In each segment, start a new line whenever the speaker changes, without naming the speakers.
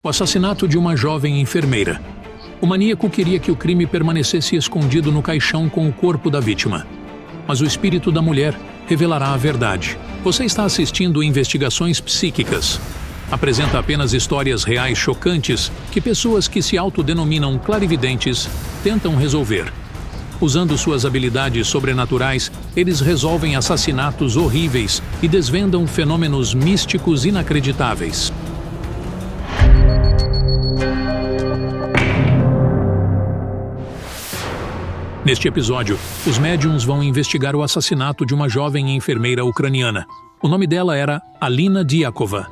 O assassinato de uma jovem enfermeira. O maníaco queria que o crime permanecesse escondido no caixão com o corpo da vítima. Mas o espírito da mulher revelará a verdade. Você está assistindo Investigações Psíquicas. Apresenta apenas histórias reais chocantes que pessoas que se autodenominam clarividentes tentam resolver. Usando suas habilidades sobrenaturais, eles resolvem assassinatos horríveis e desvendam fenômenos místicos inacreditáveis. Neste episódio, os médiuns vão investigar o assassinato de uma jovem enfermeira ucraniana. O nome dela era Alina Diakova.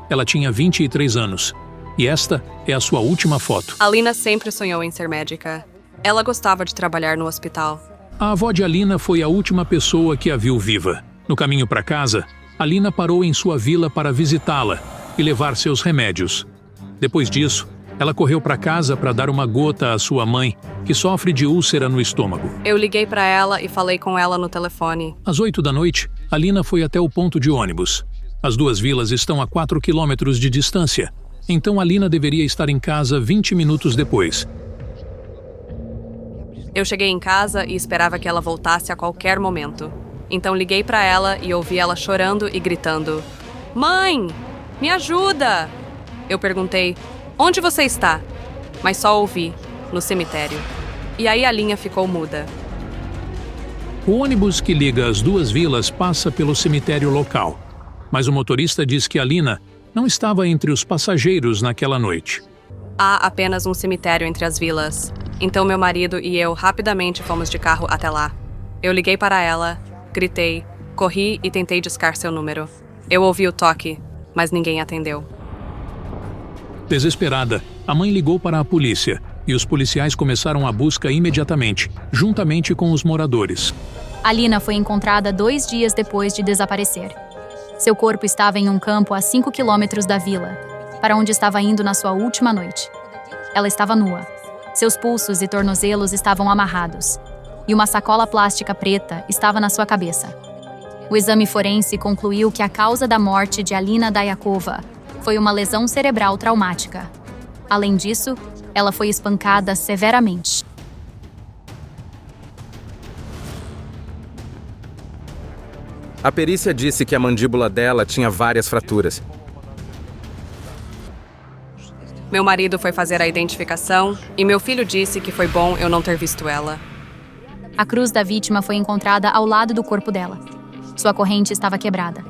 Ela tinha 23 anos. E esta é a sua última foto.
Alina sempre sonhou em ser médica. Ela gostava de trabalhar no hospital.
A avó de Alina foi a última pessoa que a viu viva. No caminho para casa, Alina parou em sua vila para visitá-la e levar seus remédios. Depois disso, ela correu para casa para dar uma gota à sua mãe, que sofre de úlcera no estômago.
Eu liguei para ela e falei com ela no telefone.
Às 8 da noite, Alina foi até o ponto de ônibus. As duas vilas estão a 4 quilômetros de distância, então Alina deveria estar em casa 20 minutos depois.
Eu cheguei em casa e esperava que ela voltasse a qualquer momento. Então liguei para ela e ouvi ela chorando e gritando: "Mãe, me ajuda!" Eu perguntei: "Onde você está?" Mas só ouvi: "No cemitério." E aí a linha ficou muda.
O ônibus que liga as duas vilas passa pelo cemitério local, mas o motorista diz que Alina não estava entre os passageiros naquela noite.
Há apenas um cemitério entre as vilas. Então meu marido e eu rapidamente fomos de carro até lá. Eu liguei para ela, gritei, corri e tentei discar seu número. Eu ouvi o toque, mas ninguém atendeu.
Desesperada, a mãe ligou para a polícia e os policiais começaram a busca imediatamente, juntamente com os moradores.
Alina foi encontrada 2 dias depois de desaparecer. Seu corpo estava em um campo a 5 quilômetros da vila, para onde estava indo na sua última noite. Ela estava nua. Seus pulsos e tornozelos estavam amarrados, e uma sacola plástica preta estava na sua cabeça. O exame forense concluiu que a causa da morte de Alina Diakova foi uma lesão cerebral traumática. Além disso, ela foi espancada severamente.
A perícia disse que a mandíbula dela tinha várias fraturas.
Meu marido foi fazer a identificação e meu filho disse que foi bom eu não ter visto ela.
A cruz da vítima foi encontrada ao lado do corpo dela. Sua corrente estava quebrada.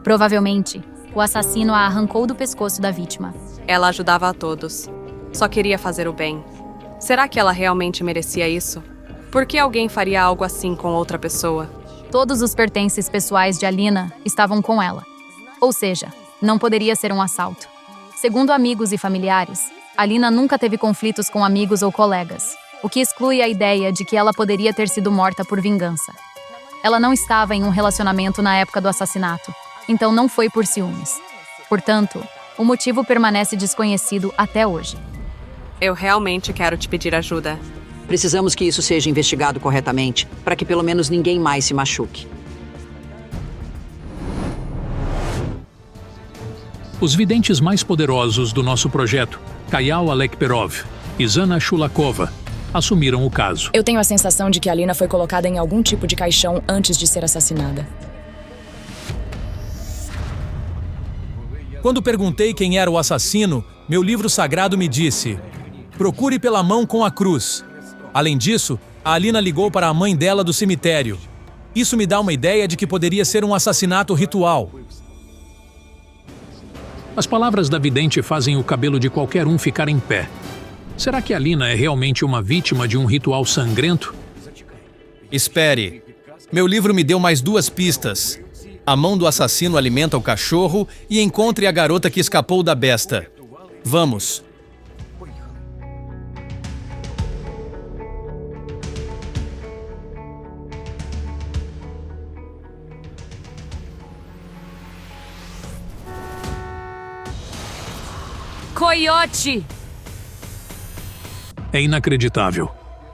Provavelmente, o assassino a arrancou do pescoço da vítima.
Ela ajudava a todos. Só queria fazer o bem. Será que ela realmente merecia isso? Por que alguém faria algo assim com outra pessoa?
Todos os pertences pessoais de Alina estavam com ela. Ou seja, não poderia ser um assalto. Segundo amigos e familiares, Alina nunca teve conflitos com amigos ou colegas, o que exclui a ideia de que ela poderia ter sido morta por vingança. Ela não estava em um relacionamento na época do assassinato, então não foi por ciúmes. Portanto, o motivo permanece desconhecido até hoje.
Eu realmente quero te pedir ajuda.
Precisamos que isso seja investigado corretamente, para que pelo menos ninguém mais se machuque.
Os videntes mais poderosos do nosso projeto, Kayal Alekperov e Zana Shulakova, assumiram o caso.
Eu tenho a sensação de que a Alina foi colocada em algum tipo de caixão antes de ser assassinada.
Quando perguntei quem era o assassino, meu livro sagrado me disse: procure pela mão com a cruz. Além disso, a Alina ligou para a mãe dela do cemitério. Isso me dá uma ideia de que poderia ser um assassinato ritual.
As palavras da vidente fazem o cabelo de qualquer um ficar em pé. Será que Alina é realmente uma vítima de um ritual sangrento?
Espere. Meu livro me deu mais 2 pistas. A mão do assassino alimenta o cachorro e encontre a garota que escapou da besta. Vamos.
Coiote!
É inacreditável.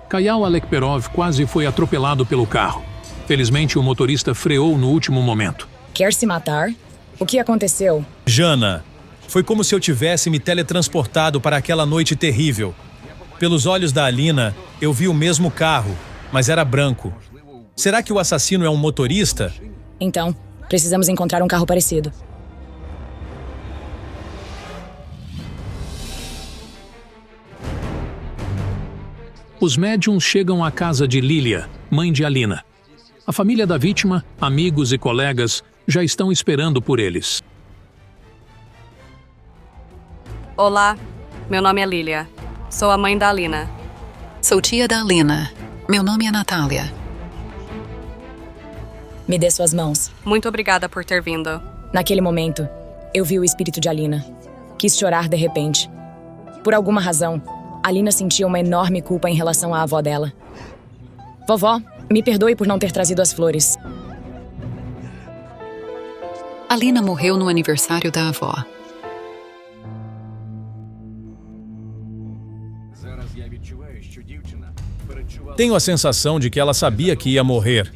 Kayal Alekperov quase foi atropelado pelo carro. Felizmente, o motorista freou no último momento.
Quer se matar? O que aconteceu?
Jana, Foi como se eu tivesse me teletransportado para aquela noite terrível. Pelos olhos da Alina, eu vi o mesmo carro, mas era branco. Será que o assassino é um motorista?
Então, precisamos encontrar um carro parecido.
Os médiums chegam à casa de Lilia, mãe de Alina. A família da vítima, amigos e colegas já estão esperando por eles.
Olá, meu nome é Lilia. Sou a mãe da Alina.
Sou tia da Alina. Meu nome é Natália.
Me dê suas mãos.
Muito obrigada por ter vindo.
Naquele momento, eu vi o espírito de Alina. Quis chorar de repente. Por alguma razão, Alina sentia uma enorme culpa em relação à avó dela. Vovó, me perdoe por não ter trazido as flores.
Alina morreu no aniversário da avó.
Tenho a sensação de que ela sabia que ia morrer.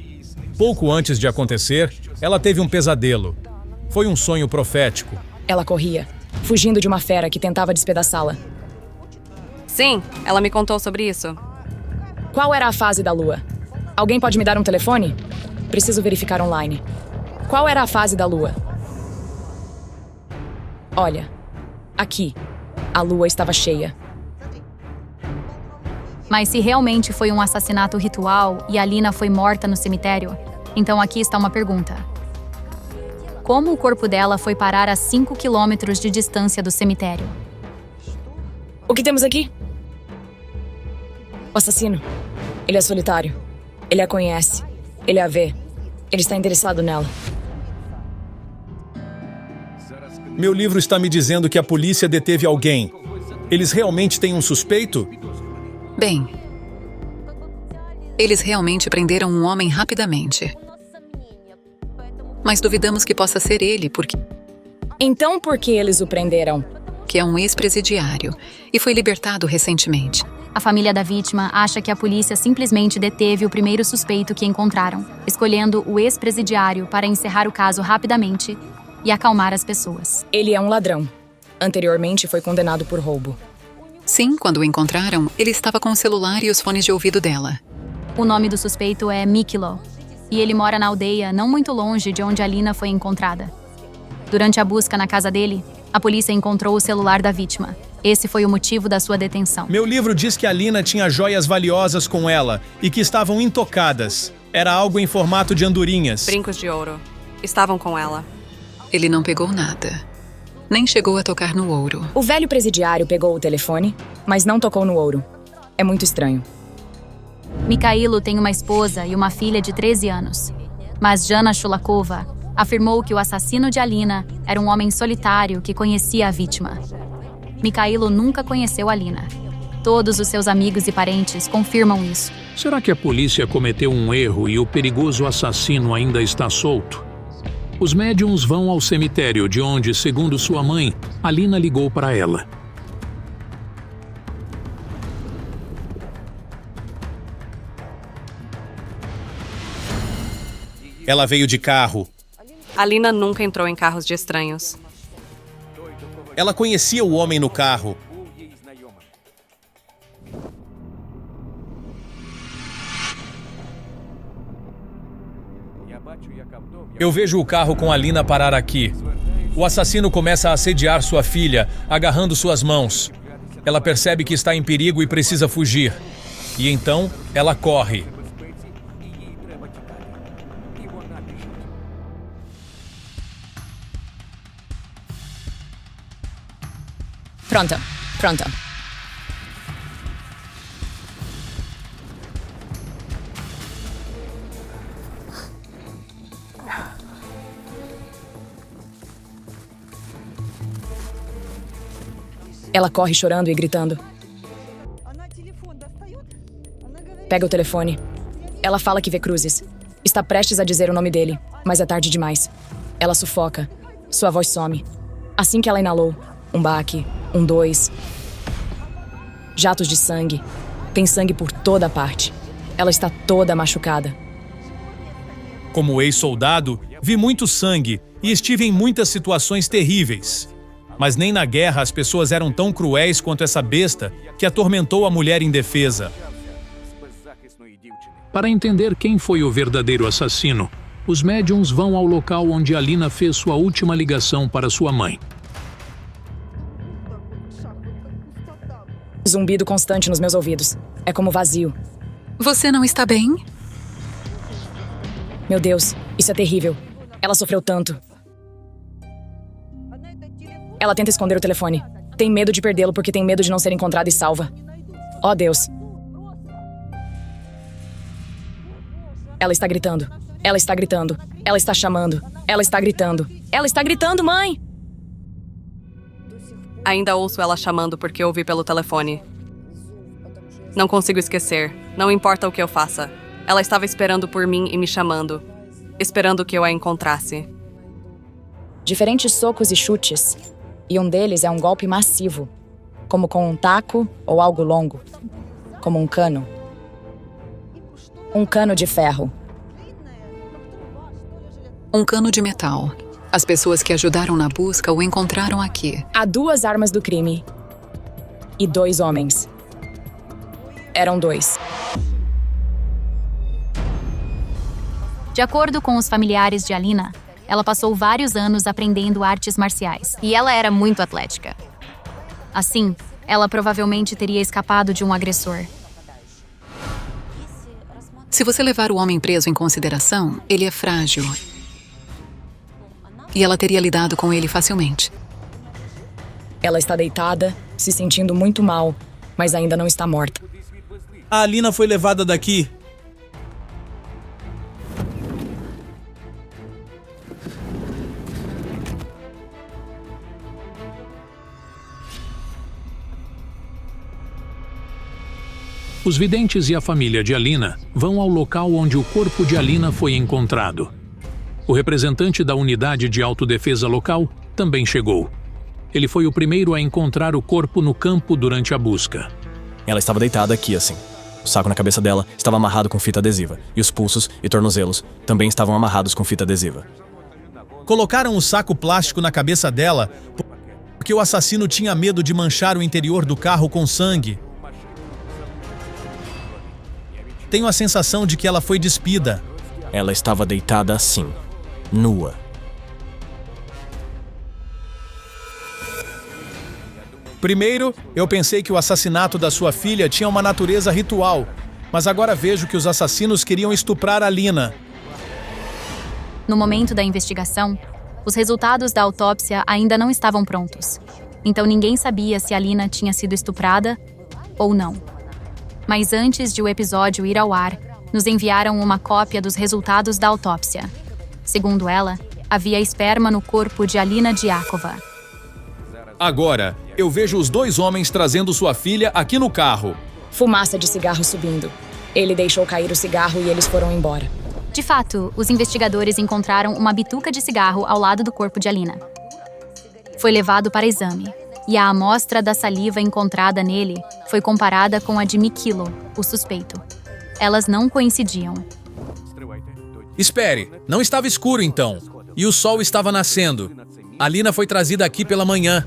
Pouco antes de acontecer, ela teve um pesadelo. Foi um sonho profético.
Ela corria, fugindo de uma fera que tentava despedaçá-la.
Sim, ela me contou sobre isso.
Qual era a fase da lua? Alguém pode me dar um telefone? Preciso verificar online. Qual era a fase da lua? Olha, aqui. A lua estava cheia.
Mas se realmente foi um assassinato ritual e Alina foi morta no cemitério, então aqui está uma pergunta. Como o corpo dela foi parar a 5 quilômetros de distância do cemitério?
O que temos aqui? O assassino. Ele é solitário. Ele a conhece. Ele a vê. Ele está interessado nela.
Meu livro está me dizendo que a polícia deteve alguém. Eles realmente têm um suspeito?
Bem, eles realmente prenderam um homem rapidamente. Mas duvidamos que possa ser ele, porque
Então por que eles o prenderam?
que é um ex-presidiário e foi libertado recentemente.
A família da vítima acha que a polícia simplesmente deteve o primeiro suspeito que encontraram, escolhendo o ex-presidiário para encerrar o caso rapidamente e acalmar as pessoas.
Ele é um ladrão. Anteriormente foi condenado por roubo.
Sim, quando o encontraram, ele estava com o celular e os fones de ouvido dela.
O nome do suspeito é Mikilo, e ele mora na aldeia não muito longe de onde Alina foi encontrada. Durante a busca na casa dele, a polícia encontrou o celular da vítima. Esse foi o motivo da sua detenção.
Meu livro diz que Alina tinha joias valiosas com ela e que estavam intocadas. Era algo em formato de andorinhas.
Brincos de ouro. Estavam com ela.
Ele não pegou nada. Nem chegou a tocar no ouro.
O velho presidiário pegou o telefone, mas não tocou no ouro. É muito estranho.
Mikhailo tem uma esposa e uma filha de 13 anos. Mas Jana Shulakova afirmou que o assassino de Alina era um homem solitário que conhecia a vítima. Mikhailo nunca conheceu Alina. Todos os seus amigos e parentes confirmam isso.
Será que a polícia cometeu um erro e o perigoso assassino ainda está solto? Os médiums vão ao cemitério, de onde, segundo sua mãe, Alina ligou para ela.
Ela veio de carro.
Alina nunca entrou em carros de estranhos.
Ela conhecia o homem no carro. Eu vejo o carro com Alina parar aqui. O assassino começa a assediar sua filha, agarrando suas mãos. Ela percebe que está em perigo e precisa fugir. E então, ela corre.
Pronta. Ela corre chorando e gritando. Pega o telefone. Ela fala que vê cruzes. Está prestes a dizer o nome dele, mas é tarde demais. Ela sufoca. Sua voz some. Assim que ela inalou, um baque, 2. Jatos de sangue. Tem sangue por toda parte. Ela está toda machucada.
Como ex-soldado, vi muito sangue e estive em muitas situações terríveis. Mas nem na guerra as pessoas eram tão cruéis quanto essa besta que atormentou a mulher indefesa.
Para entender quem foi o verdadeiro assassino, os médiums vão ao local onde Alina fez sua última ligação para sua mãe.
Zumbido constante nos meus ouvidos. É como vazio.
Você não está bem?
Meu Deus, isso é terrível. Ela sofreu tanto. Ela tenta esconder o telefone. Tem medo de perdê-lo porque tem medo de não ser encontrada e salva. Oh, Deus. Ela está gritando. Ela está gritando. Ela está chamando. Ela está gritando. Ela está gritando, mãe!
Ainda ouço ela chamando porque ouvi pelo telefone. Não consigo esquecer. Não importa o que eu faça. Ela estava esperando por mim e me chamando. Esperando que eu a encontrasse.
Diferentes socos e chutes. E um deles é um golpe massivo. Como com um taco ou algo longo. Como um cano. Um cano de ferro.
Um cano de metal. As pessoas que ajudaram na busca o encontraram aqui.
Há 2 armas do crime. E 2 homens. Eram 2.
De acordo com os familiares de Alina, ela passou vários anos aprendendo artes marciais. E ela era muito atlética. Assim, ela provavelmente teria escapado de um agressor.
Se você levar o homem preso em consideração, ele é frágil. E ela teria lidado com ele facilmente.
Ela está deitada, se sentindo muito mal, mas ainda não está morta.
A Alina foi levada daqui.
Os videntes e a família de Alina vão ao local onde o corpo de Alina foi encontrado. O representante da unidade de autodefesa local também chegou. Ele foi o primeiro a encontrar o corpo no campo durante a busca.
Ela estava deitada aqui, assim. O saco na cabeça dela estava amarrado com fita adesiva, e os pulsos e tornozelos também estavam amarrados com fita adesiva.
Colocaram o saco plástico na cabeça dela porque o assassino tinha medo de manchar o interior do carro com sangue. Tenho a sensação de que ela foi despida.
Ela estava deitada assim, nua.
Primeiro, eu pensei que o assassinato da sua filha tinha uma natureza ritual, mas agora vejo que os assassinos queriam estuprar Alina.
No momento da investigação, os resultados da autópsia ainda não estavam prontos. Então ninguém sabia se Alina tinha sido estuprada ou não. Mas antes de o episódio ir ao ar, nos enviaram uma cópia dos resultados da autópsia. Segundo ela, havia esperma no corpo de Alina Diakova.
Agora, eu vejo os 2 homens trazendo sua filha aqui no carro.
Fumaça de cigarro subindo. Ele deixou cair o cigarro e eles foram embora.
De fato, os investigadores encontraram uma bituca de cigarro ao lado do corpo de Alina. Foi levado para exame, e a amostra da saliva encontrada nele foi comparada com a de Mikilo, o suspeito. Elas não coincidiam.
Espere, não estava escuro então. E o sol estava nascendo. Alina foi trazida aqui pela manhã.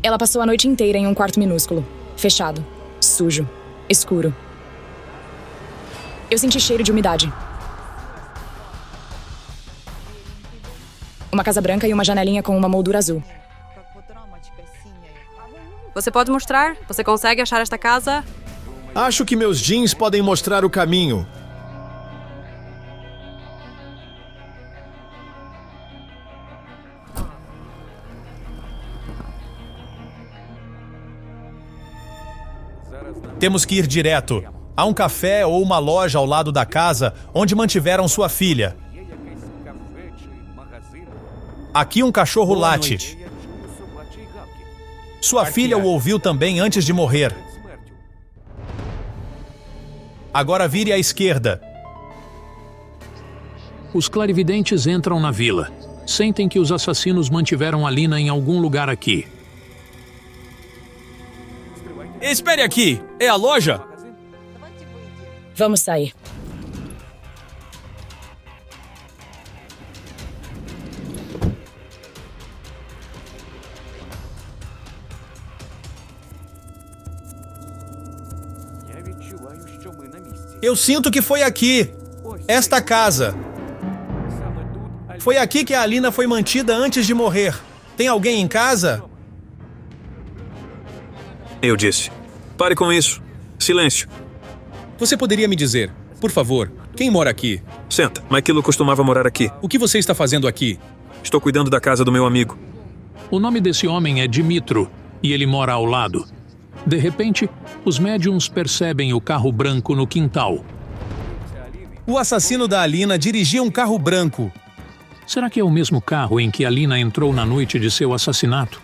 Ela passou a noite inteira em um quarto minúsculo, fechado, sujo, escuro. Eu senti cheiro de umidade. Uma casa branca e uma janelinha com uma moldura azul.
Você pode mostrar? Você consegue achar esta casa?
Acho que meus jeans podem mostrar o caminho.
Temos que ir direto. Há um café ou uma loja ao lado da casa onde mantiveram sua filha. Aqui um cachorro late. Sua filha o ouviu também antes de morrer. Agora vire à esquerda.
Os clarividentes entram na vila. Sentem que os assassinos mantiveram Alina em algum lugar aqui.
Espere aqui! É a loja?
Vamos sair.
Eu sinto que foi aqui. Esta casa. Foi aqui que a Alina foi mantida antes de morrer. Tem alguém em casa?
Eu disse. Pare com isso. Silêncio.
Você poderia me dizer, por favor, quem mora aqui?
Senta. Maquilo costumava morar aqui.
O que você está fazendo aqui?
Estou cuidando da casa do meu amigo.
O nome desse homem é Dimitro e ele mora ao lado. De repente, os médiums percebem o carro branco no quintal.
O assassino da Alina dirigia um carro branco.
Será que é o mesmo carro em que Alina entrou na noite de seu assassinato?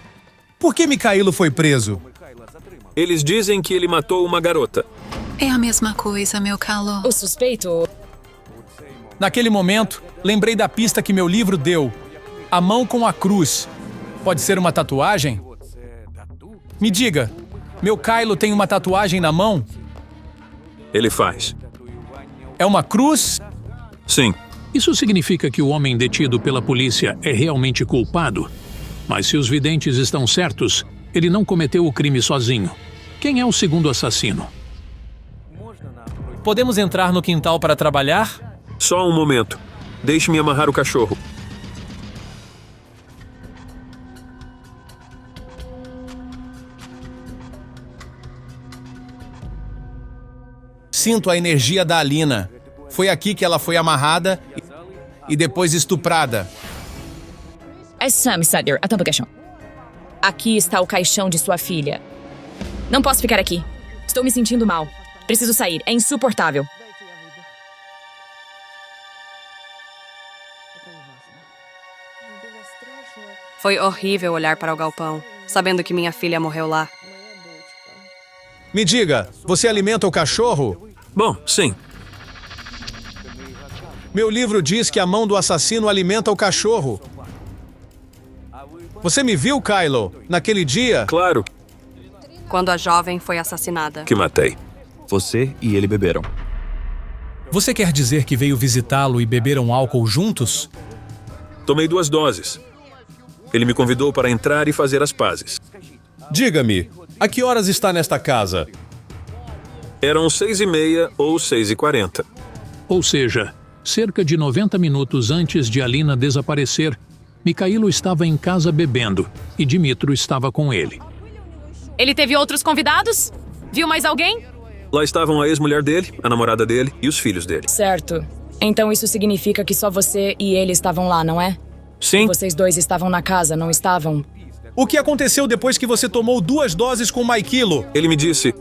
Por que Mikhailo foi preso?
Eles dizem que ele matou uma garota.
É a mesma coisa, meu calo.
O suspeito...
Naquele momento, lembrei da pista que meu livro deu. A mão com a cruz. Pode ser uma tatuagem? Me diga, meu Kylo tem uma tatuagem na mão?
Ele faz.
É uma cruz?
Sim.
Isso significa que o homem detido pela polícia é realmente culpado? Mas se os videntes estão certos, ele não cometeu o crime sozinho. Quem é o segundo assassino?
Podemos entrar no quintal para trabalhar?
Só um momento. Deixe-me amarrar o cachorro.
Sinto a energia da Alina. Foi aqui que ela foi amarrada e depois estuprada.
Sam Sadler, attends un caixão. Aqui está o caixão de sua filha. Não posso ficar aqui. Estou me sentindo mal. Preciso sair. É insuportável.
Foi horrível olhar para o galpão, sabendo que minha filha morreu lá.
Me diga, você alimenta o cachorro?
Bom, sim.
Meu livro diz que a mão do assassino alimenta o cachorro. Você me viu, Kylo, naquele dia?
Claro.
Quando a jovem foi assassinada.
Que matei.
Você e ele beberam.
Você quer dizer que veio visitá-lo e beberam álcool juntos?
Tomei 2 doses. Ele me convidou para entrar e fazer as pazes.
Diga-me, a que horas está nesta casa?
Eram 6h30 ou 6h40.
Ou seja, cerca de 90 minutos antes de Alina desaparecer, Mikhailo estava em casa bebendo e Dimitro estava com ele.
Ele teve outros convidados? Viu mais alguém?
Lá estavam a ex-mulher dele, a namorada dele e os filhos dele.
Certo. Então isso significa que só você e ele estavam lá, não é?
Sim.
Vocês dois estavam na casa, não estavam?
O que aconteceu depois que você tomou 2 doses com Maikilo?
Ele me disse,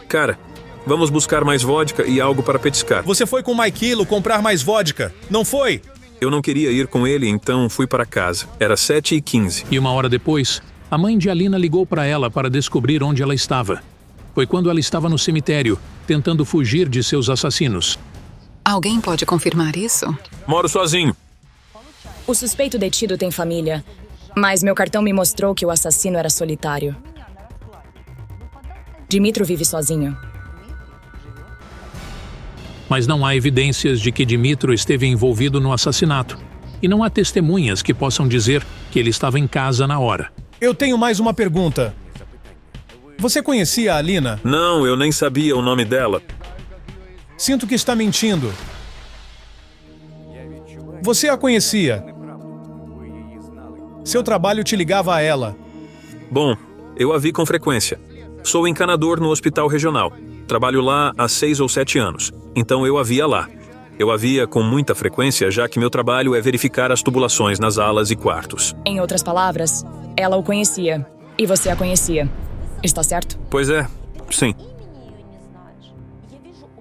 cara, vamos buscar mais vodka e algo para petiscar.
Você foi com Maikilo comprar mais vodka, não foi?
Eu não queria ir com ele, então fui para casa. Era 7h15.
E 1 hora depois, a mãe de Alina ligou para ela para descobrir onde ela estava. Foi quando ela estava no cemitério, tentando fugir de seus assassinos.
Alguém pode confirmar isso?
Moro sozinho.
O suspeito detido tem família, mas meu cartão me mostrou que o assassino era solitário. Dimitro vive sozinho.
Mas não há evidências de que Dimitro esteve envolvido no assassinato. E não há testemunhas que possam dizer que ele estava em casa na hora.
Eu tenho mais uma pergunta. Você conhecia a Alina?
Não, eu nem sabia o nome dela.
Sinto que está mentindo. Você a conhecia. Seu trabalho te ligava a ela.
Bom, eu a vi com frequência. Sou encanador no hospital regional. Trabalho lá há 6 ou 7 anos. Então eu a via lá. Eu a via com muita frequência, já que meu trabalho é verificar as tubulações nas alas e quartos.
Em outras palavras, ela o conhecia. E você a conhecia. Está certo?
Pois é, sim.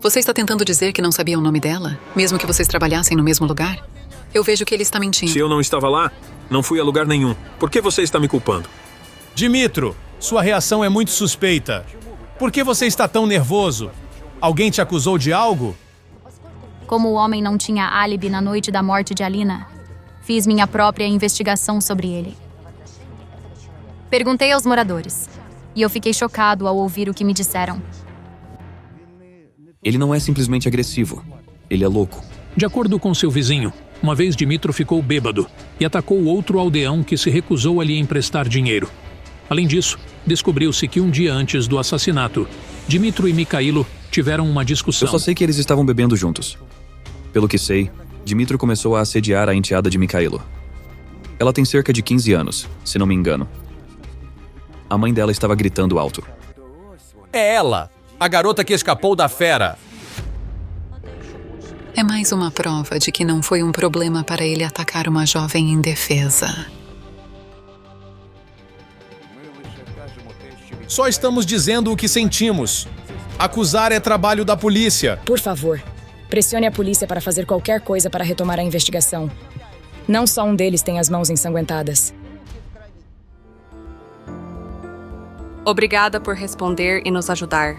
Você está tentando dizer que não sabia o nome dela, mesmo que vocês trabalhassem no mesmo lugar? Eu vejo que ele está mentindo.
Se eu não estava lá, não fui a lugar nenhum. Por que você está me culpando?
Dimitro, sua reação é muito suspeita. Por que você está tão nervoso? Alguém te acusou de algo?
Como o homem não tinha álibi na noite da morte de Alina, fiz minha própria investigação sobre ele. Perguntei aos moradores, e eu fiquei chocado ao ouvir o que me disseram.
Ele não é simplesmente agressivo. Ele é louco.
De acordo com seu vizinho, uma vez Dimitro ficou bêbado e atacou outro aldeão que se recusou a lhe emprestar dinheiro. Além disso, descobriu-se que um dia antes do assassinato, Dimitro e Mikhailo tiveram uma discussão.
Eu só sei que eles estavam bebendo juntos. Pelo que sei, Dmitro começou a assediar a enteada de Mikhailo. Ela tem cerca de 15 anos, se não me engano. A mãe dela estava gritando alto.
É ela! A garota que escapou da fera!
É mais uma prova de que não foi um problema para ele atacar uma jovem indefesa.
Só estamos dizendo o que sentimos. Acusar é trabalho da polícia.
Por favor, pressione a polícia para fazer qualquer coisa para retomar a investigação. Não só um deles tem as mãos ensanguentadas.
Obrigada por responder e nos ajudar.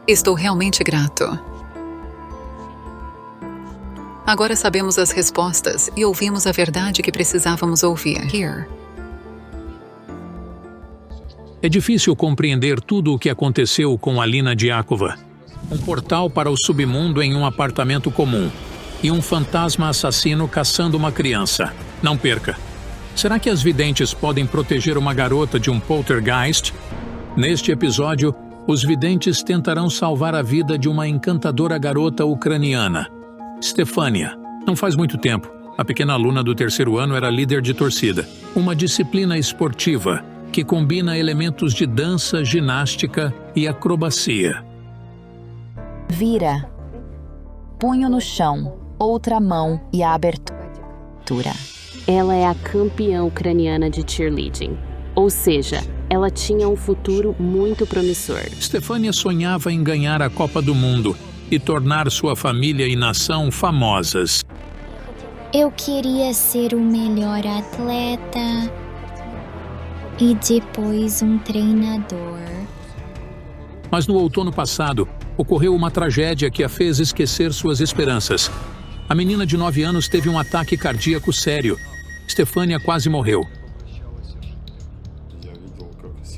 Estou realmente grato. Agora sabemos as respostas e ouvimos a verdade que precisávamos ouvir. Here.
É difícil compreender tudo o que aconteceu com Alina Diakova. Um portal para o submundo em um apartamento comum. E um fantasma assassino caçando uma criança. Não perca. Será que as videntes podem proteger uma garota de um poltergeist? Neste episódio, os videntes tentarão salvar a vida de uma encantadora garota ucraniana, Stefania. Não faz muito tempo, a pequena aluna do 3º ano era líder de torcida. Uma disciplina esportiva que combina elementos de dança, ginástica e acrobacia.
Vira. Punho no chão, outra mão e a abertura.
Ela é a campeã ucraniana de cheerleading. Ou seja, ela tinha um futuro muito promissor.
Stefania sonhava em ganhar a Copa do Mundo e tornar sua família e nação famosas.
Eu queria ser o melhor atleta e depois um treinador.
Mas no outono passado, ocorreu uma tragédia que a fez esquecer suas esperanças. A menina de 9 anos teve um ataque cardíaco sério. Stefania quase morreu.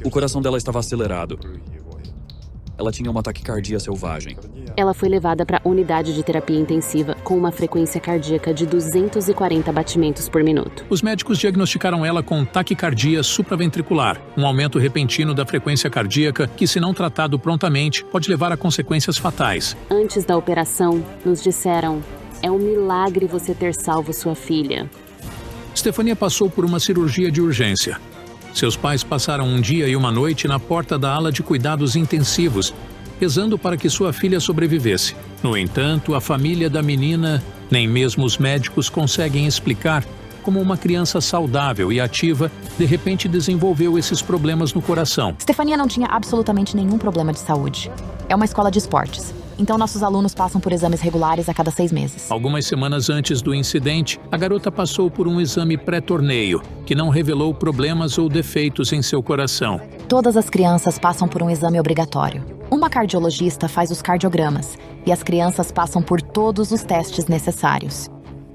O coração dela estava acelerado. Ela tinha uma taquicardia selvagem.
Ela foi levada para a unidade de terapia intensiva com uma frequência cardíaca de 240 batimentos por minuto.
Os médicos diagnosticaram ela com taquicardia supraventricular, um aumento repentino da frequência cardíaca que, se não tratado prontamente, pode levar a consequências fatais.
Antes da operação, nos disseram: é um milagre você ter salvo sua filha.
Stefania passou por uma cirurgia de urgência. Seus pais passaram um dia e uma noite na porta da ala de cuidados intensivos, rezando para que sua filha sobrevivesse. No entanto, a família da menina, nem mesmo os médicos conseguem explicar como uma criança saudável e ativa, de repente desenvolveu esses problemas no coração.
Stefania não tinha absolutamente nenhum problema de saúde. É uma escola de esportes. Então nossos alunos passam por exames regulares a cada 6 meses.
Algumas semanas antes do incidente, a garota passou por um exame pré-torneio, que não revelou problemas ou defeitos em seu coração.
Todas as crianças passam por um exame obrigatório. Uma cardiologista faz os cardiogramas, e as crianças passam por todos os testes necessários.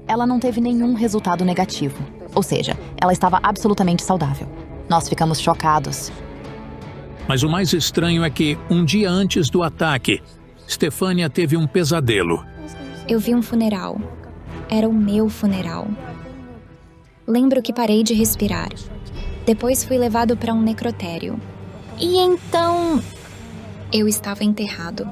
Ela não teve nenhum resultado negativo, ou seja, ela estava absolutamente saudável. Nós ficamos chocados.
Mas o mais estranho é que, um dia antes do ataque, Stefania teve um pesadelo.
Eu vi um funeral. Era o meu funeral. Lembro que parei de respirar. Depois fui levado para um necrotério. E então, eu estava enterrado.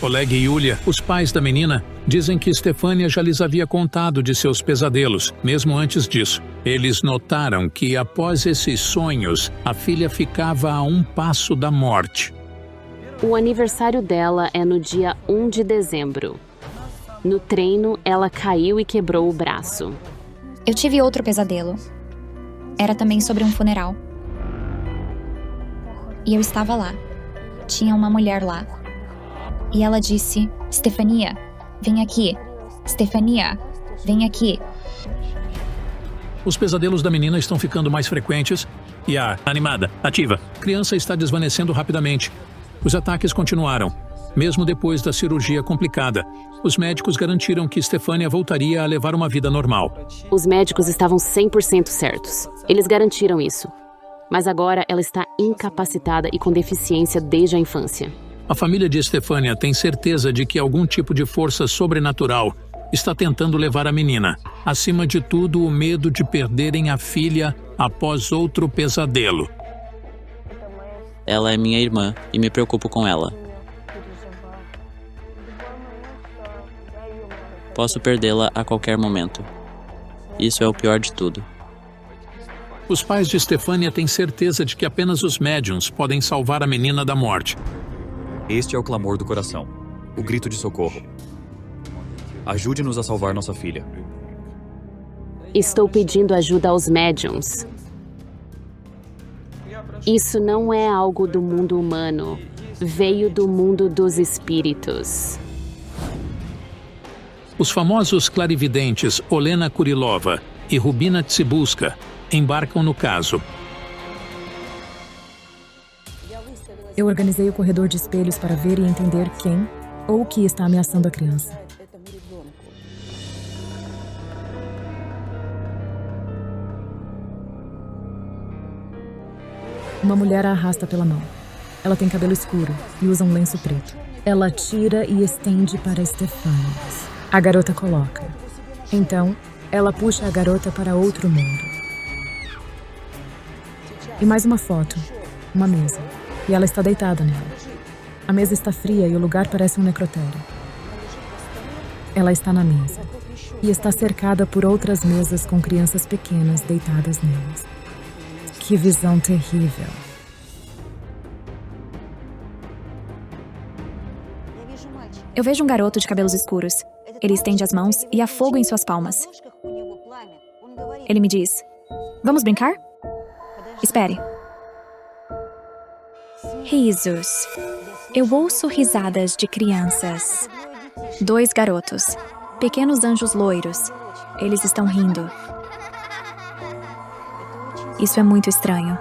Oleg e Yulia, os pais da menina, dizem que Stefania já lhes havia contado de seus pesadelos, mesmo antes disso. Eles notaram que, após esses sonhos, a filha ficava a um passo da morte.
O aniversário dela é no dia 1 de dezembro. No treino, ela caiu e quebrou o braço.
Eu tive outro pesadelo. Era também sobre um funeral. E eu estava lá. Tinha uma mulher lá. E ela disse: Stefania, vem aqui. Stefania, vem aqui.
Os pesadelos da menina estão ficando mais frequentes e a animada, ativa, criança está desvanecendo rapidamente. Os ataques continuaram. Mesmo depois da cirurgia complicada, os médicos garantiram que Stefania voltaria a levar uma vida normal.
Os médicos estavam 100% certos. Eles garantiram isso. Mas agora ela está incapacitada e com deficiência desde a infância.
A família de Stefania tem certeza de que algum tipo de força sobrenatural está tentando levar a menina. Acima de tudo, o medo de perderem a filha após outro pesadelo.
ela é minha irmã e me preocupo com ela. Posso perdê-la a qualquer momento. Isso é o pior de tudo.
Os pais de Stefania têm certeza de que apenas os médiuns podem salvar a menina da morte.
Este é o clamor do coração, o grito de socorro. Ajude-nos a salvar nossa filha.
Estou pedindo ajuda aos médiums. Isso não é algo do mundo humano. Veio do mundo dos espíritos.
Os famosos clarividentes Olena Kurilova e Rubina Tsibuska embarcam no caso.
Eu organizei o corredor de espelhos para ver e entender quem ou o que está ameaçando a criança. Uma mulher a arrasta pela mão. Ela tem cabelo escuro e usa um lenço preto. Ela tira e estende para Stefania. A garota coloca. Então, ela puxa a garota para outro mundo. E mais uma foto. Uma mesa. E ela está deitada nela. A mesa está fria e o lugar parece um necrotério. Ela está na mesa. E está cercada por outras mesas com crianças pequenas deitadas nelas. Que visão terrível.
Eu vejo um garoto de cabelos escuros. Ele estende as mãos e há fogo em suas palmas. Ele me diz: "Vamos brincar?" Espere. Risos. Eu ouço risadas de crianças. 2 garotos. Pequenos anjos loiros. Eles estão rindo. Isso é muito estranho.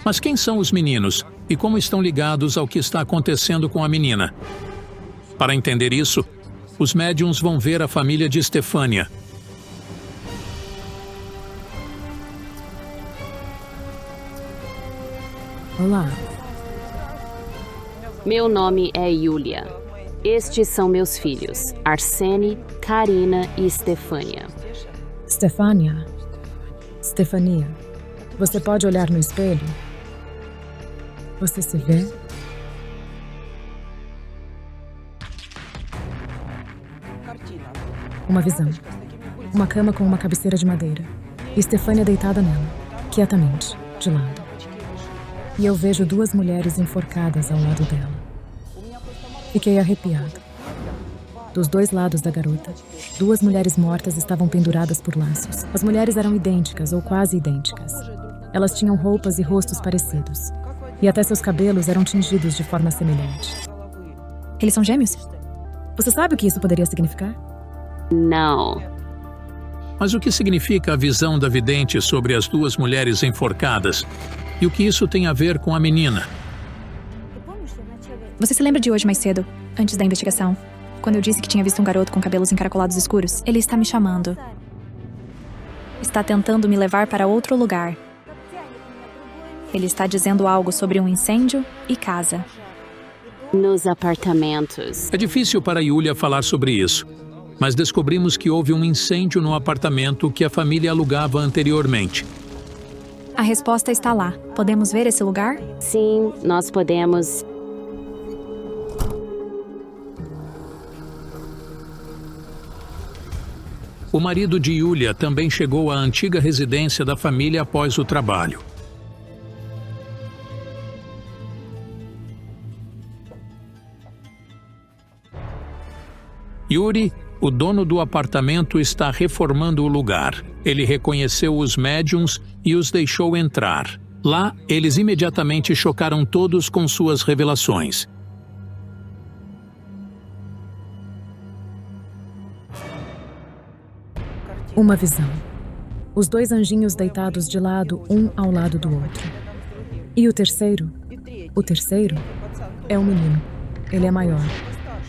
Mas quem são os meninos e como estão ligados ao que está acontecendo com a menina? Para entender isso, os médiuns vão ver a família de Stefania.
Olá.
Meu nome é Yulia. Estes são meus filhos, Arsene, Karina e Stefania.
Stefania. Stefania. Você pode olhar no espelho? Você se vê? Uma visão. Uma cama com uma cabeceira de madeira. E Stefania deitada nela, quietamente, de lado. E eu vejo 2 mulheres enforcadas ao lado dela. Fiquei arrepiado. Dos 2 lados da garota, 2 mulheres mortas estavam penduradas por laços. As mulheres eram idênticas ou quase idênticas. Elas tinham roupas e rostos parecidos. E até seus cabelos eram tingidos de forma semelhante.
Eles são gêmeos?
Você sabe o que isso poderia significar?
Não.
Mas o que significa a visão da vidente sobre as 2 mulheres enforcadas? E o que isso tem a ver com a menina?
Você se lembra de hoje mais cedo, antes da investigação? Quando eu disse que tinha visto um garoto com cabelos encaracolados escuros? Ele está me chamando. Está tentando me levar para outro lugar. Ele está dizendo algo sobre um incêndio e casa.
Nos apartamentos.
É difícil para Yulia falar sobre isso, mas descobrimos que houve um incêndio no apartamento que a família alugava anteriormente.
A resposta está lá. Podemos ver esse lugar?
Sim, nós podemos.
O marido de Yulia também chegou à antiga residência da família após o trabalho. Yuri, o dono do apartamento, está reformando o lugar. Ele reconheceu os médiuns e os deixou entrar. Lá, eles imediatamente chocaram todos com suas revelações.
Uma visão. Os 2 anjinhos deitados de lado, um ao lado do outro. E o terceiro? O terceiro é um menino. Ele é maior.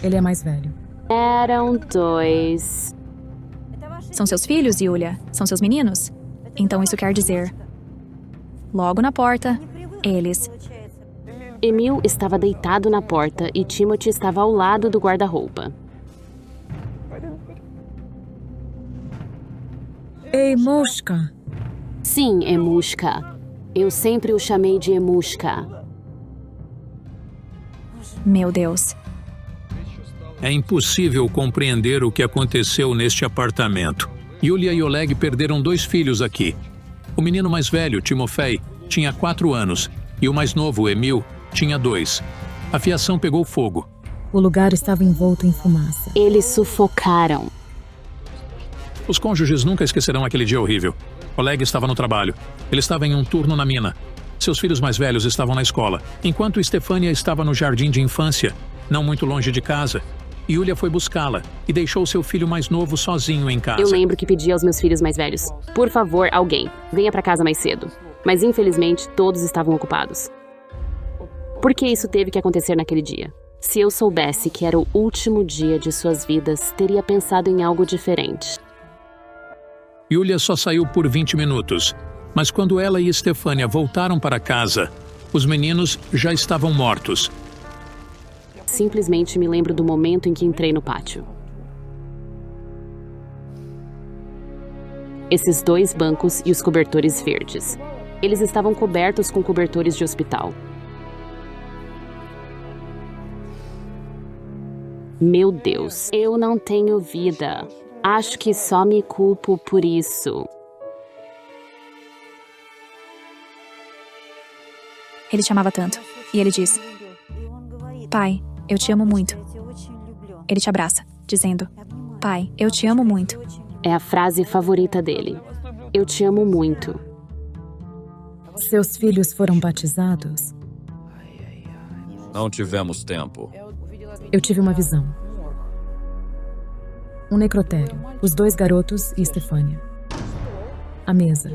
Ele é mais velho.
Eram 2.
São seus filhos, Yulia? São seus meninos? Então isso quer dizer... Logo na porta, eles...
Emil estava deitado na porta e Timothy estava ao lado do guarda-roupa.
Ei, Mushka.
Sim, Emushka. Eu sempre o chamei de Emushka.
Meu Deus.
É impossível compreender o que aconteceu neste apartamento. Yulia e Oleg perderam 2 filhos aqui. O menino mais velho, Timofei, tinha 4 anos e o mais novo, Emil, tinha 2. A fiação pegou fogo.
O lugar estava envolto em fumaça.
Eles sufocaram.
Os cônjuges nunca esquecerão aquele dia horrível. Oleg estava no trabalho. Ele estava em um turno na mina. Seus filhos mais velhos estavam na escola, enquanto Stefania estava no jardim de infância, não muito longe de casa. Yulia foi buscá-la e deixou seu filho mais novo sozinho em casa.
Eu lembro que pedi aos meus filhos mais velhos: por favor, alguém, venha pra casa mais cedo. Mas infelizmente, todos estavam ocupados. Por que isso teve que acontecer naquele dia? Se eu soubesse que era o último dia de suas vidas, teria pensado em algo diferente.
Yulia só saiu por 20 minutos, mas quando ela e Stefania voltaram para casa, os meninos já estavam mortos.
Simplesmente me lembro do momento em que entrei no pátio. Esses 2 bancos e os cobertores verdes. Eles estavam cobertos com cobertores de hospital. Meu Deus, eu não tenho vida. Acho que só me culpo por isso.
Ele te amava tanto. E ele diz: Pai, eu te amo muito. Ele te abraça, dizendo: Pai, eu te amo muito.
É a frase favorita dele. Eu te amo muito.
Seus filhos foram batizados?
Não tivemos tempo.
Eu tive uma visão. Um necrotério, os 2 garotos e Stefania. A mesa,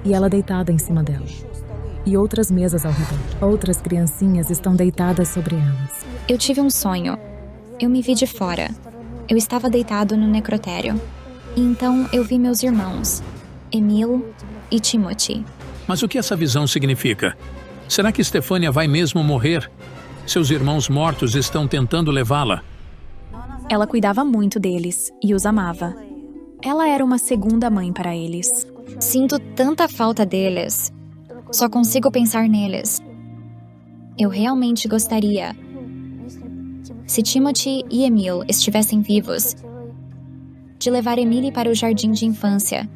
e ela deitada em cima dela. E outras mesas ao redor. Outras criancinhas estão deitadas sobre elas.
Eu tive um sonho. Eu me vi de fora. Eu estava deitado no necrotério. E então eu vi meus irmãos, Emil e Timothy.
Mas o que essa visão significa? Será que Stefania vai mesmo morrer? Seus irmãos mortos estão tentando levá-la.
Ela cuidava muito deles e os amava. Ela era uma segunda mãe para eles.
Sinto tanta falta deles. Só consigo pensar neles. Eu realmente gostaria. Se Timothy e Emil estivessem vivos, de levar Emily para o jardim de infância.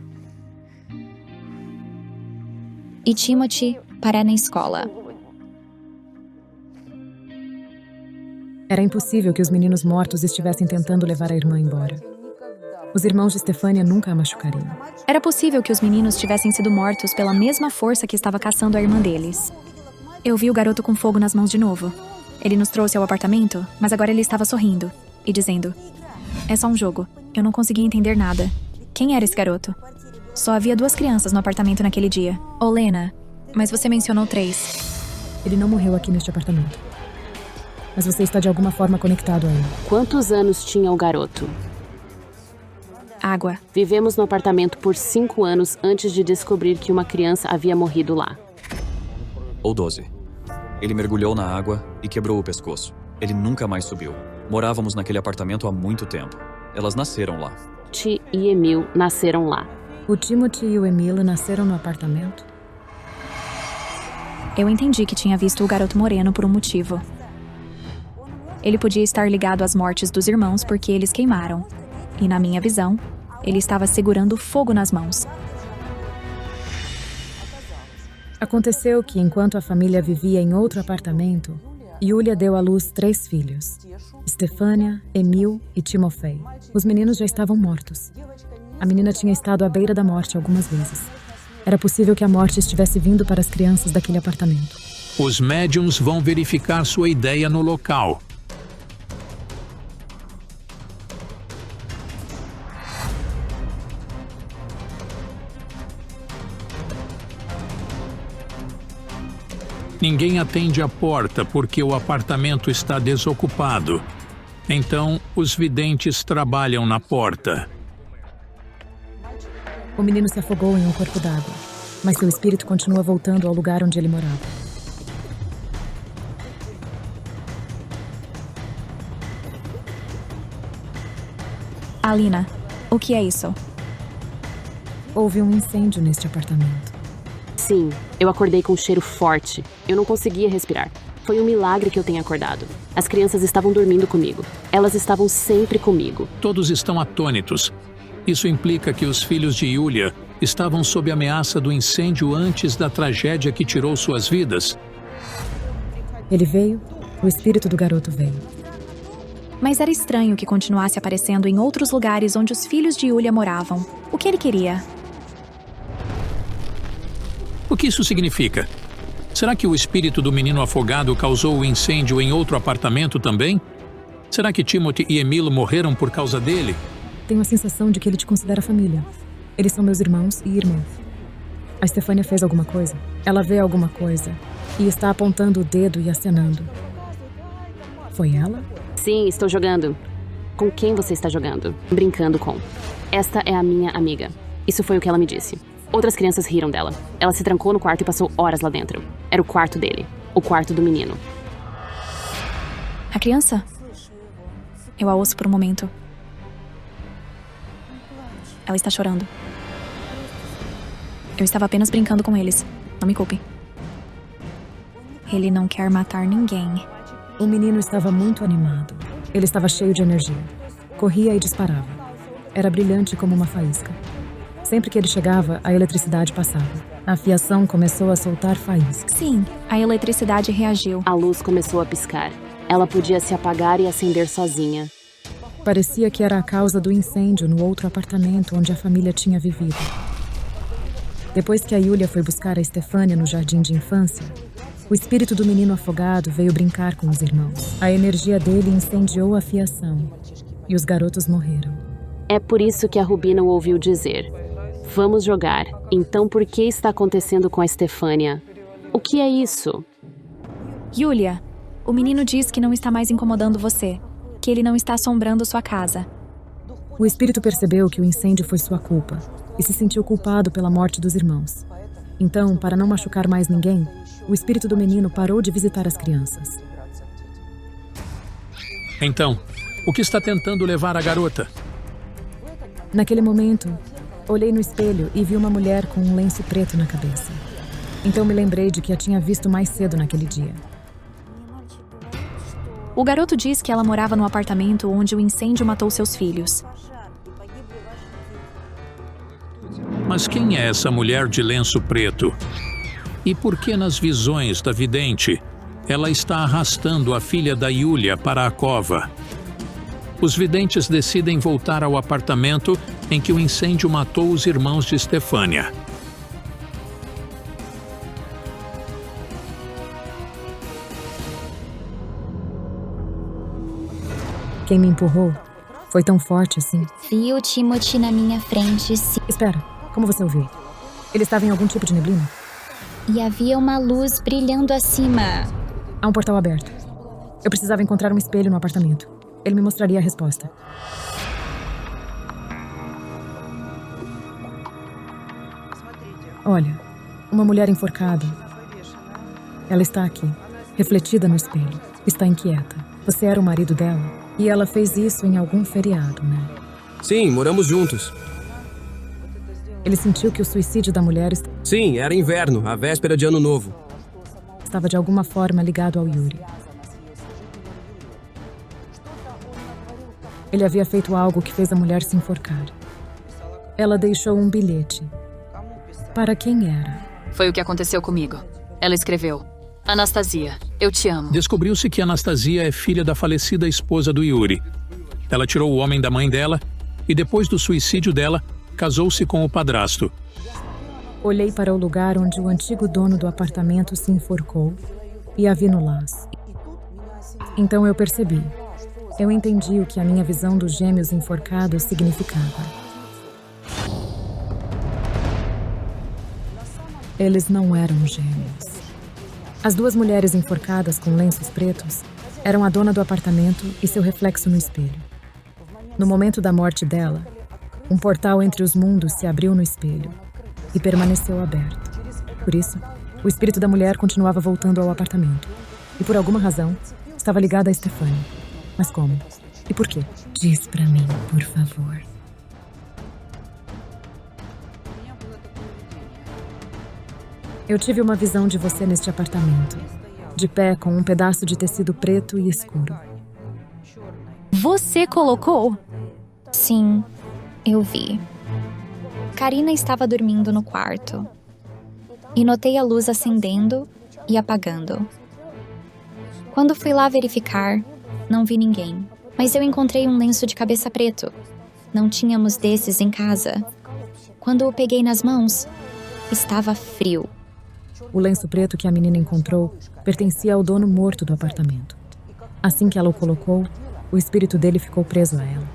E Timothy para na escola.
Era impossível que os meninos mortos estivessem tentando levar a irmã embora. Os irmãos de Stefania nunca a machucariam.
Era possível que os meninos tivessem sido mortos pela mesma força que estava caçando a irmã deles. Eu vi o garoto com fogo nas mãos de novo. Ele nos trouxe ao apartamento, mas agora ele estava sorrindo e dizendo: É só um jogo. Eu não conseguia entender nada. Quem era esse garoto? Só havia 2 crianças no apartamento naquele dia. Olena, mas você mencionou 3.
Ele não morreu aqui neste apartamento. Mas você está de alguma forma conectado a ele.
Quantos anos tinha o garoto?
Água.
Vivemos no apartamento por 5 anos antes de descobrir que uma criança havia morrido lá.
Ou 12. Ele mergulhou na água e quebrou o pescoço. Ele nunca mais subiu. Morávamos naquele apartamento há muito tempo. Elas nasceram lá.
Timothy e Emil nasceram lá.
O Timothy e o Emil nasceram no apartamento?
Eu entendi que tinha visto o garoto moreno por um motivo. Ele podia estar ligado às mortes dos irmãos porque eles queimaram. E na minha visão, ele estava segurando fogo nas mãos.
Aconteceu que, enquanto a família vivia em outro apartamento, Yulia deu à luz 3 filhos: Stefania, Emil e Timofei. Os meninos já estavam mortos. A menina tinha estado à beira da morte algumas vezes. Era possível que a morte estivesse vindo para as crianças daquele apartamento.
Os médiums vão verificar sua ideia no local. Ninguém atende a porta porque o apartamento está desocupado. Então, os videntes trabalham na porta.
O menino se afogou em um corpo d'água, mas seu espírito continua voltando ao lugar onde ele morava.
Alina, o que é isso?
Houve um incêndio neste apartamento.
Sim, eu acordei com um cheiro forte. Eu não conseguia respirar. Foi um milagre que eu tenha acordado. As crianças estavam dormindo comigo. Elas estavam sempre comigo.
Todos estão atônitos. Isso implica que os filhos de Yulia estavam sob ameaça do incêndio antes da tragédia que tirou suas vidas.
Ele veio, o espírito do garoto veio.
Mas era estranho que continuasse aparecendo em outros lugares onde os filhos de Yulia moravam. O que ele queria?
O que isso significa? Será que o espírito do menino afogado causou o incêndio em outro apartamento também? Será que Timothy e Emil morreram por causa dele?
Tenho a sensação de que ele te considera família. Eles são meus irmãos e irmãs. A Stefania fez alguma coisa. Ela vê alguma coisa e está apontando o dedo e acenando. Foi ela?
Sim, estou jogando. Com quem você está jogando? Brincando com. Esta é a minha amiga. Isso foi o que ela me disse. Outras crianças riram dela. Ela se trancou no quarto e passou horas lá dentro. Era o quarto dele. O quarto do menino.
A criança? Eu a ouço por um momento. Ela está chorando. Eu estava apenas brincando com eles. Não me culpe. Ele não quer matar ninguém.
O menino estava muito animado. Ele estava cheio de energia. Corria e disparava. Era brilhante como uma faísca. Sempre que ele chegava, a eletricidade passava. A fiação começou a soltar faíscas.
Sim, a eletricidade reagiu.
A luz começou a piscar. Ela podia se apagar e acender sozinha.
Parecia que era a causa do incêndio no outro apartamento onde a família tinha vivido. Depois que a Yulia foi buscar a Stefania no jardim de infância, o espírito do menino afogado veio brincar com os irmãos. A energia dele incendiou a fiação e os garotos morreram.
É por isso que a Ruby não ouviu dizer: vamos jogar. Então por que está acontecendo com a Stefania? O que é isso?
Yulia, o menino diz que não está mais incomodando você, que ele não está assombrando sua casa.
O espírito percebeu que o incêndio foi sua culpa e se sentiu culpado pela morte dos irmãos. Então, para não machucar mais ninguém, o espírito do menino parou de visitar as crianças.
Então, o que está tentando levar a garota?
Naquele momento, olhei no espelho e vi uma mulher com um lenço preto na cabeça. Então me lembrei de que a tinha visto mais cedo naquele dia.
O garoto diz que ela morava no apartamento onde o incêndio matou seus filhos.
Mas quem é essa mulher de lenço preto? E por que nas visões da vidente ela está arrastando a filha da Yulia para a cova? Os videntes decidem voltar ao apartamento em que o incêndio matou os irmãos de Stefania.
Quem me empurrou foi tão forte assim.
Vi o Timothy na minha frente, sim.
Espera, como você ouviu? Ele estava em algum tipo de neblina?
E havia uma luz brilhando acima.
Há um portal aberto. Eu precisava encontrar um espelho no apartamento. Ele me mostraria a resposta. Olha, uma mulher enforcada. Ela está aqui, refletida no espelho. Está inquieta. Você era o marido dela? E ela fez isso em algum feriado, né?
Sim, moramos juntos.
Ele sentiu que o suicídio da mulher...
Sim, era inverno, a véspera de Ano Novo.
Estava de alguma forma ligado ao Yuri. Ele havia feito algo que fez a mulher se enforcar. Ela deixou um bilhete. Para quem era?
Foi o que aconteceu comigo. Ela escreveu: Anastasia, eu te amo.
Descobriu-se que Anastasia é filha da falecida esposa do Yuri. Ela tirou o homem da mãe dela e, depois do suicídio dela, casou-se com o padrasto.
Olhei para o lugar onde o antigo dono do apartamento se enforcou e a vi no laço. Então eu percebi. Eu entendi o que a minha visão dos gêmeos enforcados significava. Eles não eram gêmeos. As duas mulheres enforcadas com lenços pretos eram a dona do apartamento e seu reflexo no espelho. No momento da morte dela, um portal entre os mundos se abriu no espelho e permaneceu aberto. Por isso, o espírito da mulher continuava voltando ao apartamento. E por alguma razão, estava ligado a Stefania. Mas como? E por quê? Diz pra mim, por favor. Eu tive uma visão de você neste apartamento. De pé com um pedaço de tecido preto e escuro.
Você colocou?
Sim, eu vi. Karina estava dormindo no quarto. E notei a luz acendendo e apagando. Quando fui lá verificar, não vi ninguém. Mas eu encontrei um lenço de cabeça preto. Não tínhamos desses em casa. Quando o peguei nas mãos, estava frio.
O lenço preto que a menina encontrou pertencia ao dono morto do apartamento. Assim que ela o colocou, o espírito dele ficou preso a ela.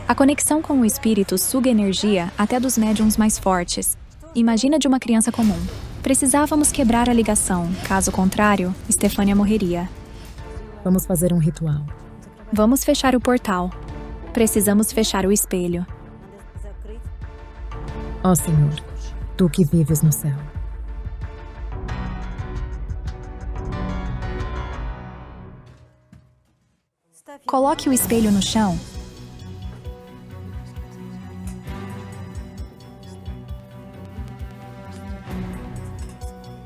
A conexão com o espírito suga energia até dos médiums mais fortes. Imagina de uma criança comum. Precisávamos quebrar a ligação, caso contrário, Stefânia morreria.
Vamos fazer um ritual.
Vamos fechar o portal. Precisamos fechar o espelho.
Ó Senhor, tu que vives no céu.
Coloque o espelho no chão.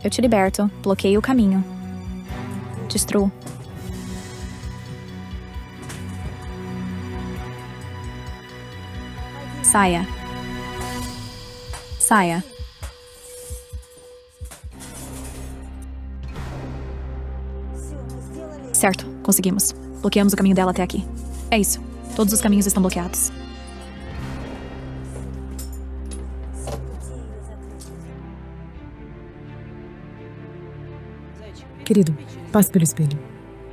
Eu te liberto. Bloqueio o caminho. Destruo. Saia. Saia. Certo, conseguimos. Bloqueamos o caminho dela até aqui. É isso. Todos os caminhos estão bloqueados.
Querido, passe pelo espelho.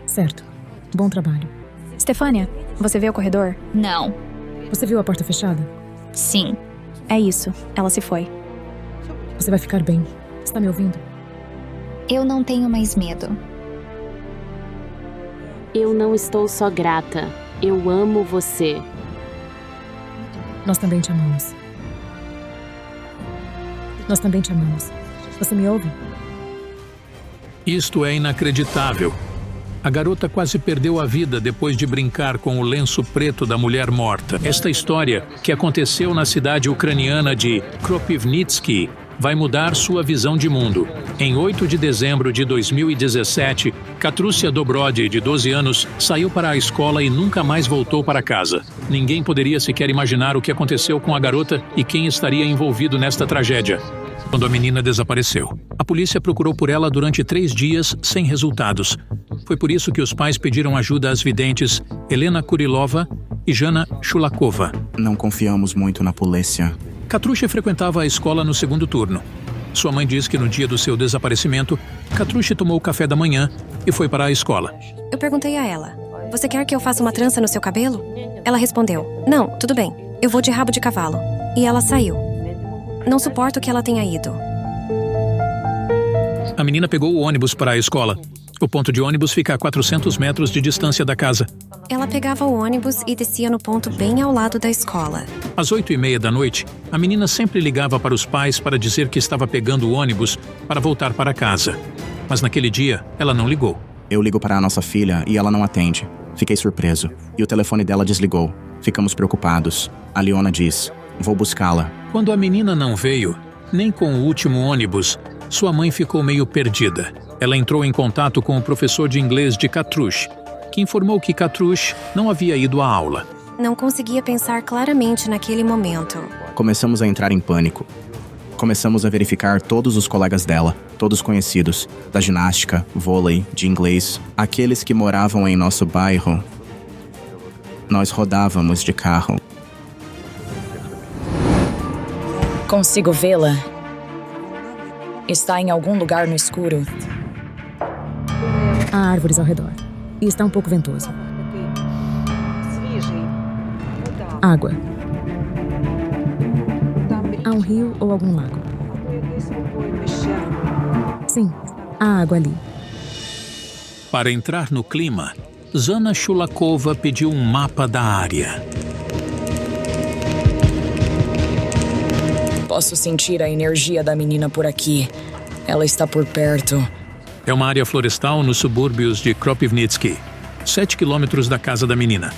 Certo. Bom trabalho.
Stefânia, você vê o corredor?
Não.
Você viu a porta fechada?
Sim.
É isso. Ela se foi.
Você vai ficar bem. Está me ouvindo?
Eu não tenho mais medo.
Eu não estou só grata. Eu amo você.
Nós também te amamos. Nós também te amamos. Você me ouve?
Isto é inacreditável. A garota quase perdeu a vida depois de brincar com o lenço preto da mulher morta. Esta história, que aconteceu na cidade ucraniana de Kropivnitsky, vai mudar sua visão de mundo. Em 8 de dezembro de 2017, Katrúcia Dobrody, de 12 anos, saiu para a escola e nunca mais voltou para casa. Ninguém poderia sequer imaginar o que aconteceu com a garota e quem estaria envolvido nesta tragédia. Quando a menina desapareceu, a polícia procurou por ela durante 3 dias sem resultados. Foi por isso que os pais pediram ajuda às videntes Helena Kurilova e Jana Shulakova.
Não confiamos muito na polícia.
Katrúcia frequentava a escola no segundo turno. Sua mãe diz que no dia do seu desaparecimento, Katrúcia tomou o café da manhã e foi para a escola.
Eu perguntei a ela, você quer que eu faça uma trança no seu cabelo? Ela respondeu, não, tudo bem, eu vou de rabo de cavalo. E ela saiu. Não suporto que ela tenha ido.
A menina pegou o ônibus para a escola. O ponto de ônibus fica a 400 metros de distância da casa.
Ela pegava o ônibus e descia no ponto bem ao lado da escola.
Às 8h30 da noite, a menina sempre ligava para os pais para dizer que estava pegando o ônibus para voltar para casa. Mas naquele dia, ela não ligou.
Eu ligo para a nossa filha e ela não atende. Fiquei surpreso. E o telefone dela desligou. Ficamos preocupados. A Leona diz, vou buscá-la.
Quando a menina não veio, nem com o último ônibus, sua mãe ficou meio perdida. Ela entrou em contato com o professor de inglês de Katrúcia, que informou que Katrúcia não havia ido à aula.
Não conseguia pensar claramente naquele momento.
Começamos a entrar em pânico. Começamos a verificar todos os colegas dela, todos conhecidos, da ginástica, vôlei, de inglês, aqueles que moravam em nosso bairro. Nós rodávamos de carro.
Consigo vê-la? Está em algum lugar no escuro.
Há árvores ao redor. E está um pouco ventoso. Água. Há um rio ou algum lago? Sim, há água ali.
Para entrar no clima, Jana Shulakova pediu um mapa da área.
Posso sentir a energia da menina por aqui. Ela está por perto.
É uma área florestal nos subúrbios de Kropivnitsky, 7 quilômetros da casa da menina.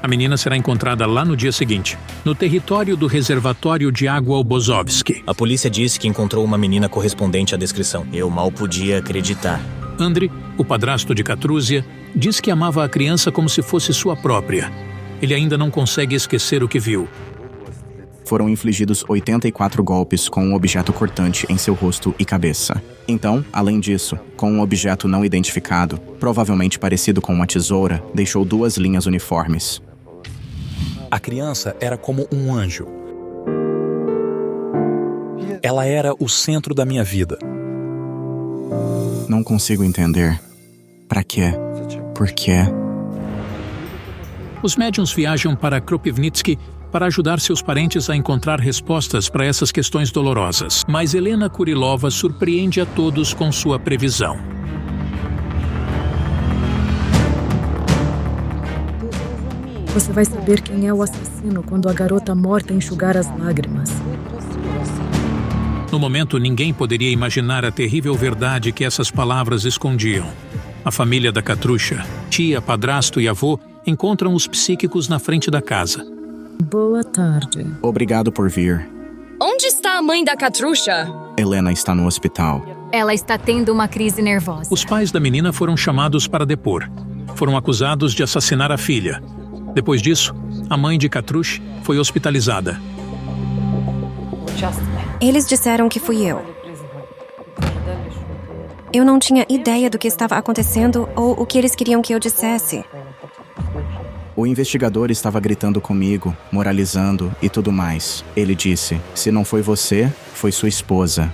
A menina será encontrada lá no dia seguinte, no território do reservatório de água Obozovsky.
A polícia disse que encontrou uma menina correspondente à descrição. Eu mal podia acreditar.
Andrei, o padrasto de Katruzia, diz que amava a criança como se fosse sua própria. Ele ainda não consegue esquecer o que viu.
Foram infligidos 84 golpes com um objeto cortante em seu rosto e cabeça. Então, além disso, com um objeto não identificado, provavelmente parecido com uma tesoura, deixou 2 linhas uniformes.
A criança era como um anjo. Ela era o centro da minha vida.
Não consigo entender. Pra quê? Por quê?
Os médiuns viajam para Kropivnitsky para ajudar seus parentes a encontrar respostas para essas questões dolorosas. Mas Helena Kurilova surpreende a todos com sua previsão.
Você vai saber quem é o assassino quando a garota morta enxugar as lágrimas.
No momento, ninguém poderia imaginar a terrível verdade que essas palavras escondiam. A família da Katrusha, tia, padrasto e avô, encontram os psíquicos na frente da casa.
Boa tarde.
Obrigado por vir.
Onde está a mãe da Katrusha?
Helena está no hospital.
Ela está tendo uma crise nervosa.
Os pais da menina foram chamados para depor. Foram acusados de assassinar a filha. Depois disso, a mãe de Katrusha foi hospitalizada.
Eles disseram que fui eu. Eu não tinha ideia do que estava acontecendo ou o que eles queriam que eu dissesse.
O investigador estava gritando comigo, moralizando e tudo mais. Ele disse, se não foi você, foi sua esposa.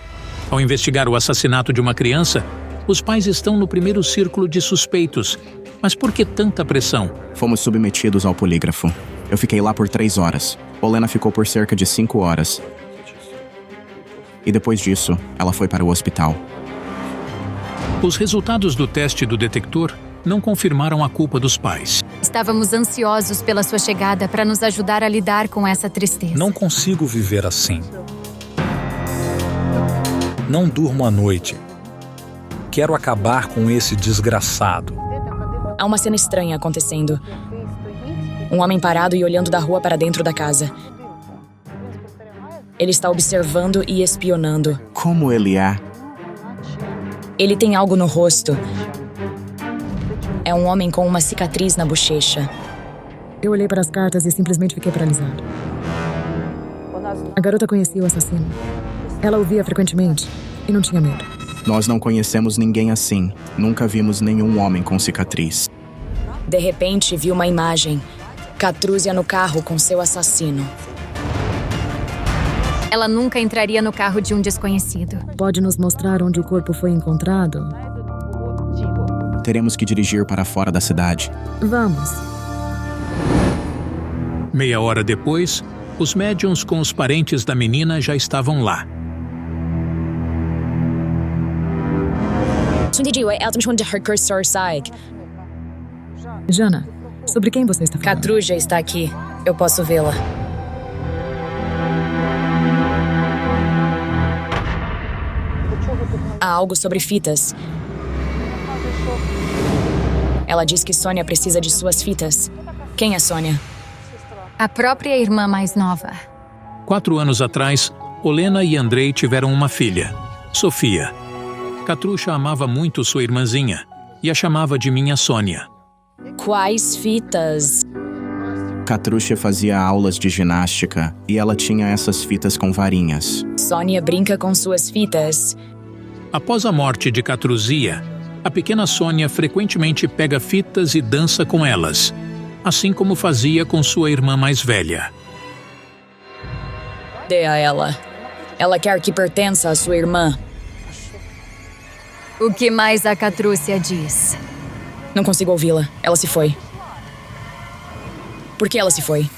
Ao investigar o assassinato de uma criança, os pais estão no primeiro círculo de suspeitos. Mas por que tanta pressão?
Fomos submetidos ao polígrafo. Eu fiquei lá por 3 horas. Olena ficou por cerca de 5 horas. E depois disso, ela foi para o hospital.
Os resultados do teste do detector não confirmaram a culpa dos pais.
Estávamos ansiosos pela sua chegada para nos ajudar a lidar com essa tristeza.
Não consigo viver assim. Não durmo à noite. Quero acabar com esse desgraçado.
Há uma cena estranha acontecendo. Um homem parado e olhando da rua para dentro da casa. Ele está observando e espionando.
Como ele é?
Ele tem algo no rosto. É um homem com uma cicatriz na bochecha.
Eu olhei para as cartas e simplesmente fiquei paralisado. A garota conhecia o assassino. Ela o via frequentemente e não tinha medo.
Nós não conhecemos ninguém assim. Nunca vimos nenhum homem com cicatriz.
De repente, vi uma imagem. Katruzia no carro com seu assassino.
Ela nunca entraria no carro de um desconhecido.
Pode nos mostrar onde o corpo foi encontrado?
Teremos que dirigir para fora da cidade.
Vamos.
Meia hora depois, os médiuns com os parentes da menina já estavam lá.
Jana, sobre quem você está falando?
Katrusha está aqui. Eu posso vê-la. Há algo sobre fitas. Ela diz que Sônia precisa de suas fitas. Quem é Sônia?
A própria irmã mais nova.
4 anos atrás, Olena e Andrei tiveram uma filha, Sofia. Katrusha amava muito sua irmãzinha e a chamava de minha Sônia.
Quais fitas?
Katrusha fazia aulas de ginástica e ela tinha essas fitas com varinhas.
Sônia brinca com suas fitas.
Após a morte de Katruzia, a pequena Sônia frequentemente pega fitas e dança com elas, assim como fazia com sua irmã mais velha.
Dê a ela. Ela quer que pertença à sua irmã.
O que mais a Katrúcia diz?
Não consigo ouvi-la. Ela se foi. Por que ela se foi?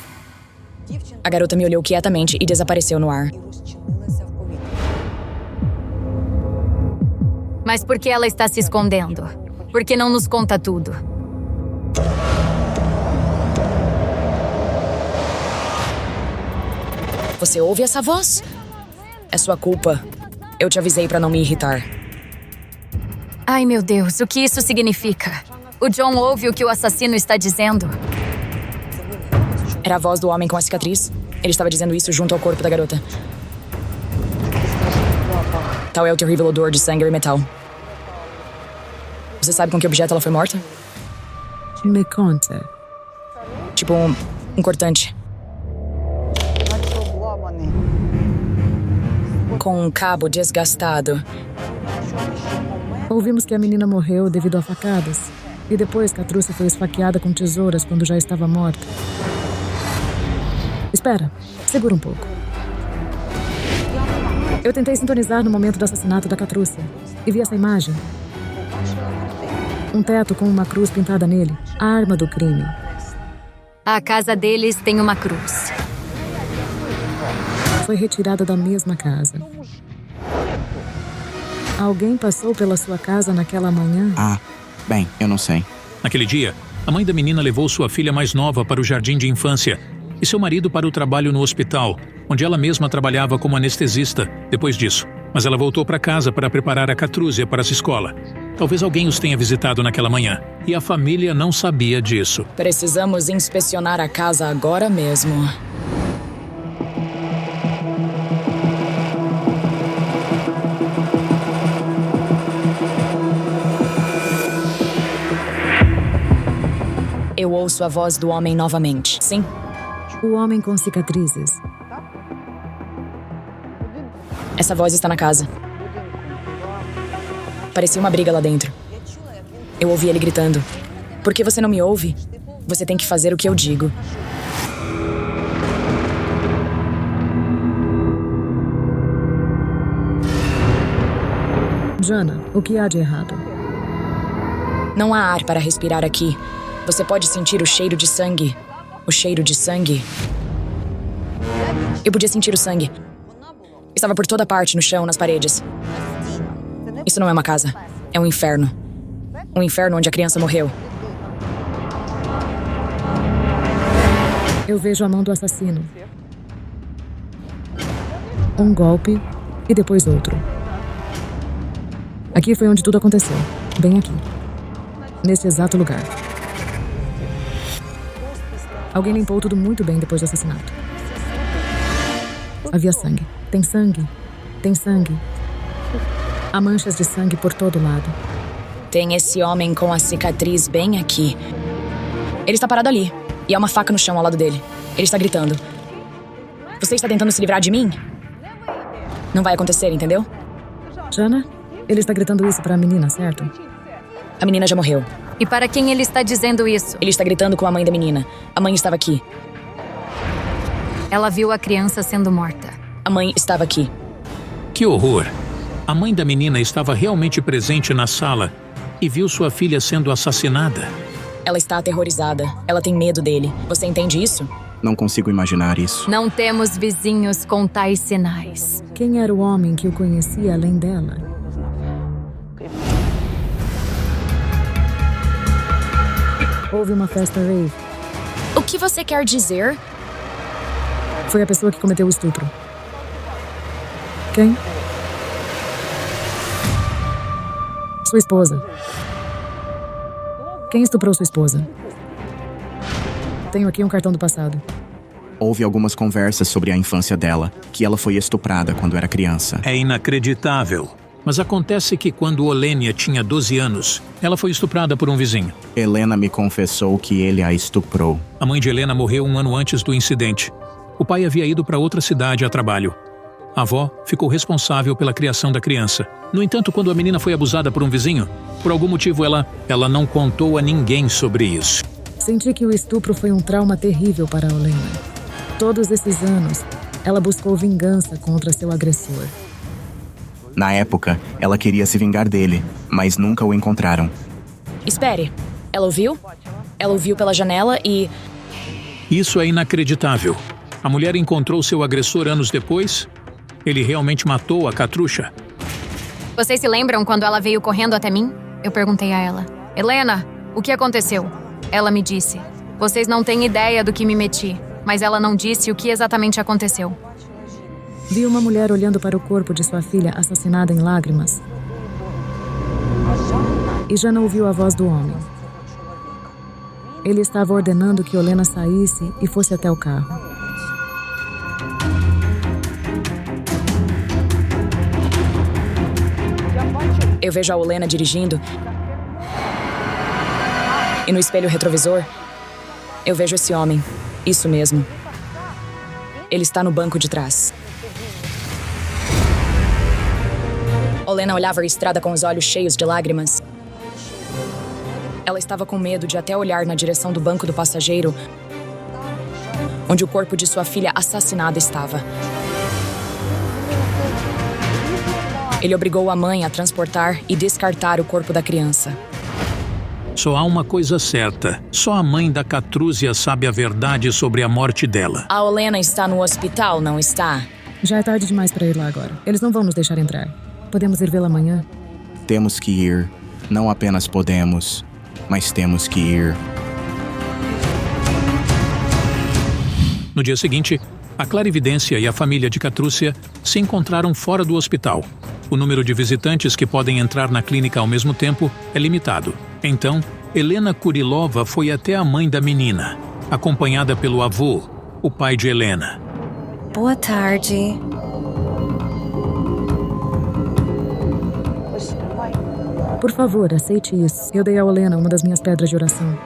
A garota me olhou quietamente e desapareceu no ar.
Mas por que ela está se escondendo? Por que não nos conta tudo?
Você ouve essa voz? É sua culpa. Eu te avisei para não me irritar.
Ai, meu Deus, o que isso significa? O John ouve o que o assassino está dizendo?
Era a voz do homem com a cicatriz. Ele estava dizendo isso junto ao corpo da garota. Tal é o terrível odor de sangue e metal. Você sabe com que objeto ela foi morta?
Me conta.
Tipo um cortante. Com um cabo desgastado.
Ouvimos que a menina morreu devido a facadas. E depois Katrúcia foi esfaqueada com tesouras quando já estava morta. Espera, segura um pouco. Eu tentei sintonizar no momento do assassinato da Katrúcia e vi essa imagem. Um teto com uma cruz pintada nele. A arma do crime.
A casa deles tem uma cruz.
Foi retirada da mesma casa. Alguém passou pela sua casa naquela manhã?
Bem, eu não sei.
Naquele dia, a mãe da menina levou sua filha mais nova para o jardim de infância e seu marido para o trabalho no hospital, onde ela mesma trabalhava como anestesista depois disso. Mas ela voltou para casa para preparar a Katrúcia para essa escola. Talvez alguém os tenha visitado naquela manhã, e a família não sabia disso.
Precisamos inspecionar a casa agora mesmo. Eu ouço a voz do homem novamente. Sim?
O homem com cicatrizes.
Essa voz está na casa. Parecia uma briga lá dentro. Eu ouvi ele gritando. Por que você não me ouve? Você tem que fazer o que eu digo.
Jana, o que há de errado?
Não há ar para respirar aqui. Você pode sentir o cheiro de sangue. O cheiro de sangue. Eu podia sentir o sangue. Estava por toda parte, no chão, nas paredes. Isso não é uma casa. É um inferno. Um inferno onde a criança morreu.
Eu vejo a mão do assassino. Um golpe e depois outro. Aqui foi onde tudo aconteceu. Bem aqui. Neste exato lugar. Alguém limpou tudo muito bem depois do assassinato. Havia sangue. Tem sangue. Tem sangue. Há manchas de sangue por todo lado.
Tem esse homem com a cicatriz bem aqui. Ele está parado ali. E há uma faca no chão ao lado dele. Ele está gritando. Você está tentando se livrar de mim? Não vai acontecer, entendeu?
Jana, ele está gritando isso para a menina, certo?
A menina já morreu.
E para quem ele está dizendo isso?
Ele está gritando com a mãe da menina. A mãe estava aqui.
Ela viu a criança sendo morta.
A mãe estava aqui.
Que horror! A mãe da menina estava realmente presente na sala e viu sua filha sendo assassinada.
Ela está aterrorizada. Ela tem medo dele. Você entende isso?
Não consigo imaginar isso.
Não temos vizinhos com tais sinais.
Quem era o homem que o conhecia além dela? Houve uma festa rave.
O que você quer dizer?
Foi a pessoa que cometeu o estupro. Quem? Sua esposa. Quem estuprou sua esposa? Tenho aqui um cartão do passado.
Houve algumas conversas sobre a infância dela, que ela foi estuprada quando era criança.
É inacreditável. Mas acontece que quando Olênia tinha 12 anos, ela foi estuprada por um vizinho.
Helena me confessou que ele a estuprou.
A mãe de Helena morreu 1 ano antes do incidente. O pai havia ido para outra cidade a trabalho. A avó ficou responsável pela criação da criança. No entanto, quando a menina foi abusada por um vizinho, por algum motivo ela não contou a ninguém sobre isso.
Senti que o estupro foi um trauma terrível para a Olênia. Todos esses anos, ela buscou vingança contra seu agressor.
Na época, ela queria se vingar dele, mas nunca o encontraram.
Espere. Ela ouviu? Ela ouviu pela janela e...
Isso é inacreditável. A mulher encontrou seu agressor anos depois. Ele realmente matou a Katrúcia.
Vocês se lembram quando ela veio correndo até mim? Eu perguntei a ela. Helena, o que aconteceu? Ela me disse. Vocês não têm ideia do que me meti, mas ela não disse o que exatamente aconteceu.
Vi uma mulher olhando para o corpo de sua filha assassinada em lágrimas. E já não ouviu a voz do homem. Ele estava ordenando que Olena saísse e fosse até o carro.
Eu vejo a Olena dirigindo. E no espelho retrovisor, eu vejo esse homem. Isso mesmo. Ele está no banco de trás. Olena olhava a estrada com os olhos cheios de lágrimas. Ela estava com medo de até olhar na direção do banco do passageiro, onde o corpo de sua filha assassinada estava. Ele obrigou a mãe a transportar e descartar o corpo da criança.
Só há uma coisa certa. Só a mãe da Catrúzia sabe a verdade sobre a morte dela.
A Olena está no hospital, não está?
Já é tarde demais para ir lá agora. Eles não vão nos deixar entrar. Podemos ir vê-la amanhã?
Temos que ir. Não apenas podemos, mas temos que ir.
No dia seguinte, a clarividência e a família de Catrúcia se encontraram fora do hospital. O número de visitantes que podem entrar na clínica ao mesmo tempo é limitado. Então, Helena Kurilova foi até a mãe da menina, acompanhada pelo avô, o pai de Helena.
Boa tarde.
Por favor, aceite isso. Eu dei a Olena uma das minhas pedras de oração,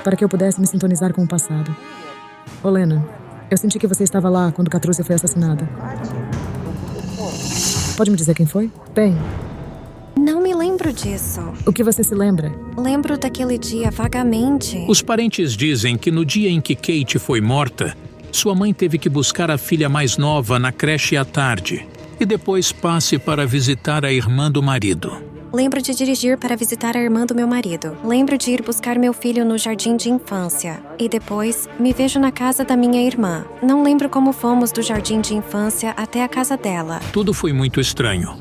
para que eu pudesse me sintonizar com o passado. Olena, eu senti que você estava lá quando Catrúzia foi assassinada. Pode me dizer quem foi? Bem,
Não me lembro disso.
o que você se lembra?
Lembro daquele dia vagamente.
Os parentes dizem que no dia em que Kate foi morta, sua mãe teve que buscar a filha mais nova na creche à tarde e depois passe para visitar a irmã do marido.
Lembro de dirigir para visitar a irmã do meu marido. Lembro de ir buscar meu filho no jardim de infância. E depois, me vejo na casa da minha irmã. Não lembro como fomos do jardim de infância até a casa dela.
Tudo foi muito estranho.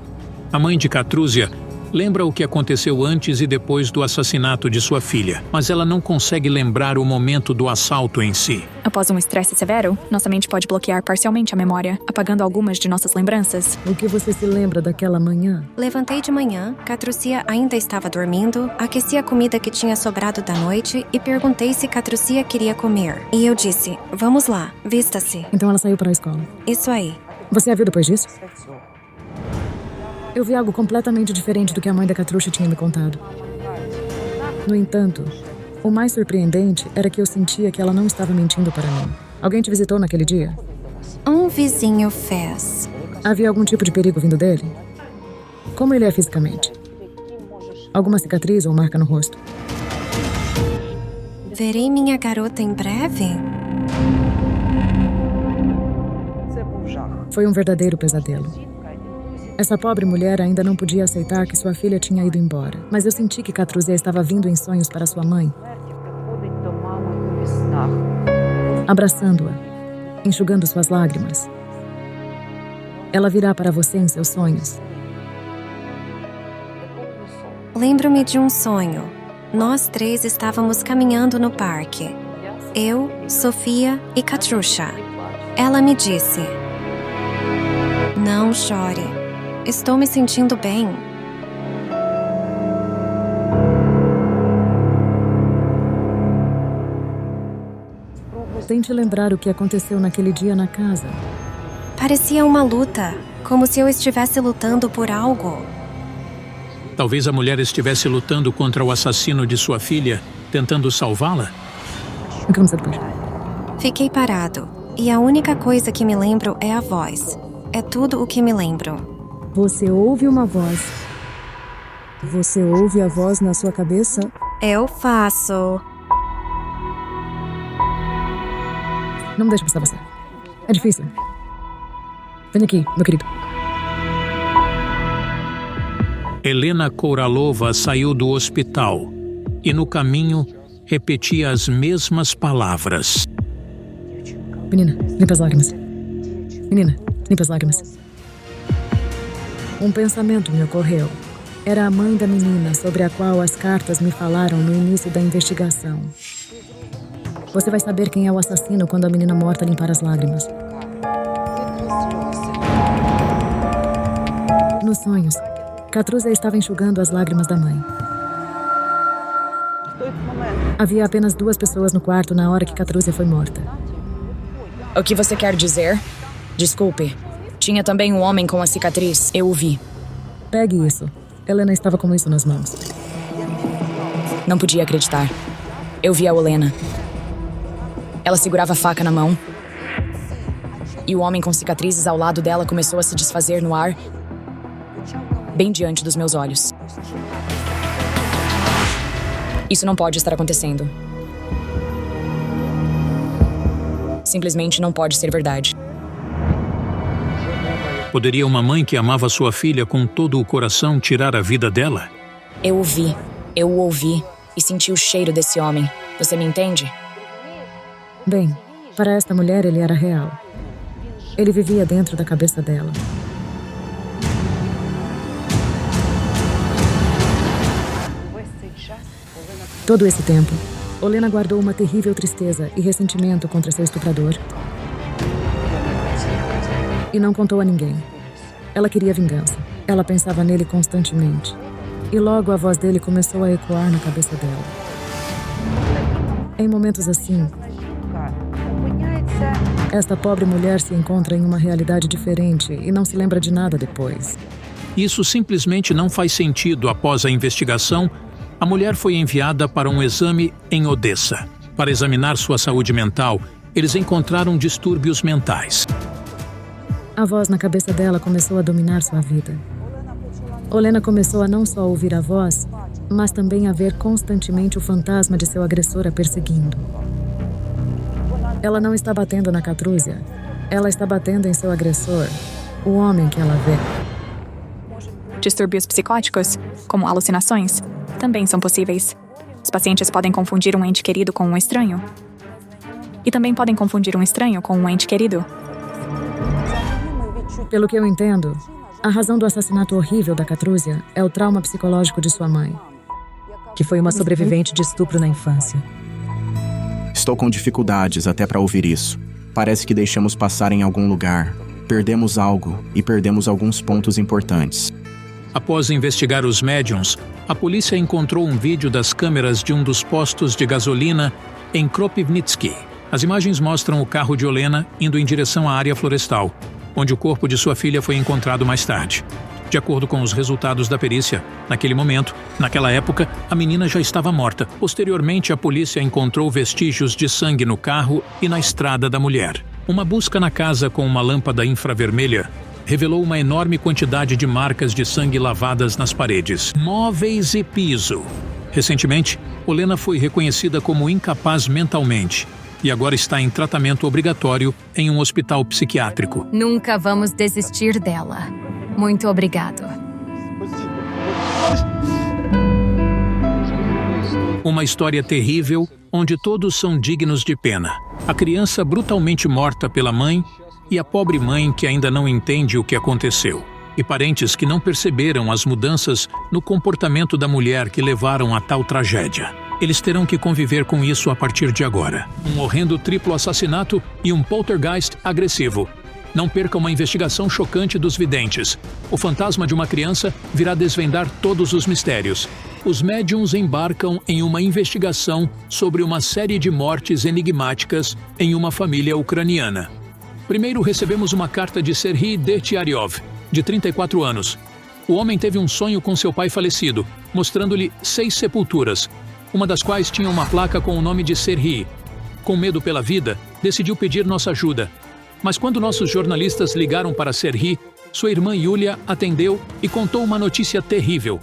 A mãe de Catrúzia lembra o que aconteceu antes e depois do assassinato de sua filha, mas ela não consegue lembrar o momento do assalto em si.
Após um estresse severo, nossa mente pode bloquear parcialmente a memória, apagando algumas de nossas lembranças.
O que você se lembra daquela manhã?
Levantei de manhã, Catrúcia ainda estava dormindo, aqueci a comida que tinha sobrado da noite e perguntei se Catrúcia queria comer. E eu disse, vamos lá, vista-se.
Então ela saiu para a escola.
Isso aí.
Você a viu depois disso? Eu vi algo completamente diferente do que a mãe da Catrúcia tinha me contado. No entanto, o mais surpreendente era que eu sentia que ela não estava mentindo para mim. Alguém te visitou naquele dia?
Um vizinho fez.
Havia algum tipo de perigo vindo dele? Como ele é fisicamente? Alguma cicatriz ou marca no rosto?
Verei minha garota em breve?
Foi um verdadeiro pesadelo. Essa pobre mulher ainda não podia aceitar que sua filha tinha ido embora. Mas eu senti que Catrúzia estava vindo em sonhos para sua mãe, abraçando-a, enxugando suas lágrimas. Ela virá para você em seus sonhos.
Lembro-me de um sonho. Nós três estávamos caminhando no parque. Eu, Sofia e Catrúcia. Ela me disse: não chore. Estou me sentindo bem.
Tente lembrar o que aconteceu naquele dia na casa.
Parecia uma luta, como se eu estivesse lutando por algo.
Talvez a mulher estivesse lutando contra o assassino de sua filha, tentando salvá-la?
O que aconteceu depois?
Fiquei parado, e a única coisa que me lembro é a voz. É tudo o que me lembro.
Você ouve uma voz. Você ouve a voz na sua cabeça?
Eu faço.
Não me deixe pensar você. É difícil. Vem aqui, meu querido.
Helena Kouralova saiu do hospital e, no caminho, repetia as mesmas palavras.
Menina, limpa as lágrimas. Menina, limpa as lágrimas. Um pensamento me ocorreu. Era a mãe da menina sobre a qual as cartas me falaram no início da investigação. Você vai saber quem é o assassino quando a menina morta limpar as lágrimas. Nos sonhos, Catrúzia estava enxugando as lágrimas da mãe. Havia apenas 2 pessoas no quarto na hora que Katrúzia foi morta.
O que você quer dizer? Desculpe. Tinha também um homem com a cicatriz. Eu o vi.
Pegue isso. Helena estava com isso nas mãos.
Não podia acreditar. Eu vi a Olena. Ela segurava a faca na mão. E o homem com cicatrizes ao lado dela começou a se desfazer no ar, bem diante dos meus olhos. Isso não pode estar acontecendo. Simplesmente não pode ser verdade.
Poderia uma mãe que amava sua filha com todo o coração tirar a vida dela?
Eu o vi, eu o ouvi e senti o cheiro desse homem. Você me entende?
Bem, para esta mulher ele era real. Ele vivia dentro da cabeça dela. Todo esse tempo, Olena guardou uma terrível tristeza e ressentimento contra seu estuprador. E não contou a ninguém. Ela queria vingança. Ela pensava nele constantemente. E logo a voz dele começou a ecoar na cabeça dela. Em momentos assim, esta pobre mulher se encontra em uma realidade diferente e não se lembra de nada depois.
Isso simplesmente não faz sentido. Após a investigação, a mulher foi enviada para um exame em Odessa. Para examinar sua saúde mental, eles encontraram distúrbios mentais.
A voz na cabeça dela começou a dominar sua vida. Olena começou a não só ouvir a voz, mas também a ver constantemente o fantasma de seu agressor a perseguindo. Ela não está batendo na Katrúzia. Ela está batendo em seu agressor, o homem que ela vê.
Distúrbios psicóticos, como alucinações, também são possíveis. Os pacientes podem confundir um ente querido com um estranho. E também podem confundir um estranho com um ente querido.
Pelo que eu entendo, a razão do assassinato horrível da Katrúzia é o trauma psicológico de sua mãe, que foi uma sobrevivente de estupro na infância.
Estou com dificuldades até para ouvir isso. Parece que deixamos passar em algum lugar. Perdemos algo e perdemos alguns pontos importantes.
Após investigar os médiums, a polícia encontrou um vídeo das câmeras de um dos postos de gasolina em Kropivnitsky. As imagens mostram o carro de Olena indo em direção à área florestal, onde o corpo de sua filha foi encontrado mais tarde. De acordo com os resultados da perícia, naquele momento, naquela época, a menina já estava morta. Posteriormente, a polícia encontrou vestígios de sangue no carro e na estrada da mulher. Uma busca na casa com uma lâmpada infravermelha revelou uma enorme quantidade de marcas de sangue lavadas nas paredes, móveis e piso. Recentemente, Olena foi reconhecida como incapaz mentalmente e agora está em tratamento obrigatório em um hospital psiquiátrico.
Nunca vamos desistir dela. Muito obrigado.
Uma história terrível, onde todos são dignos de pena. A criança brutalmente morta pela mãe e a pobre mãe que ainda não entende o que aconteceu. E parentes que não perceberam as mudanças no comportamento da mulher que levaram a tal tragédia. Eles terão que conviver com isso a partir de agora. Um horrendo triplo assassinato e um poltergeist agressivo. Não perca uma investigação chocante dos videntes. O fantasma de uma criança virá desvendar todos os mistérios. Os médiuns embarcam em uma investigação sobre uma série de mortes enigmáticas em uma família ucraniana. Primeiro recebemos uma carta de Serhiy Dertiaryov, de 34 anos. O homem teve um sonho com seu pai falecido, mostrando-lhe 6 sepulturas, uma das quais tinha uma placa com o nome de Serhiy. Com medo pela vida, decidiu pedir nossa ajuda. Mas quando nossos jornalistas ligaram para Serhiy, sua irmã Yulia atendeu e contou uma notícia terrível.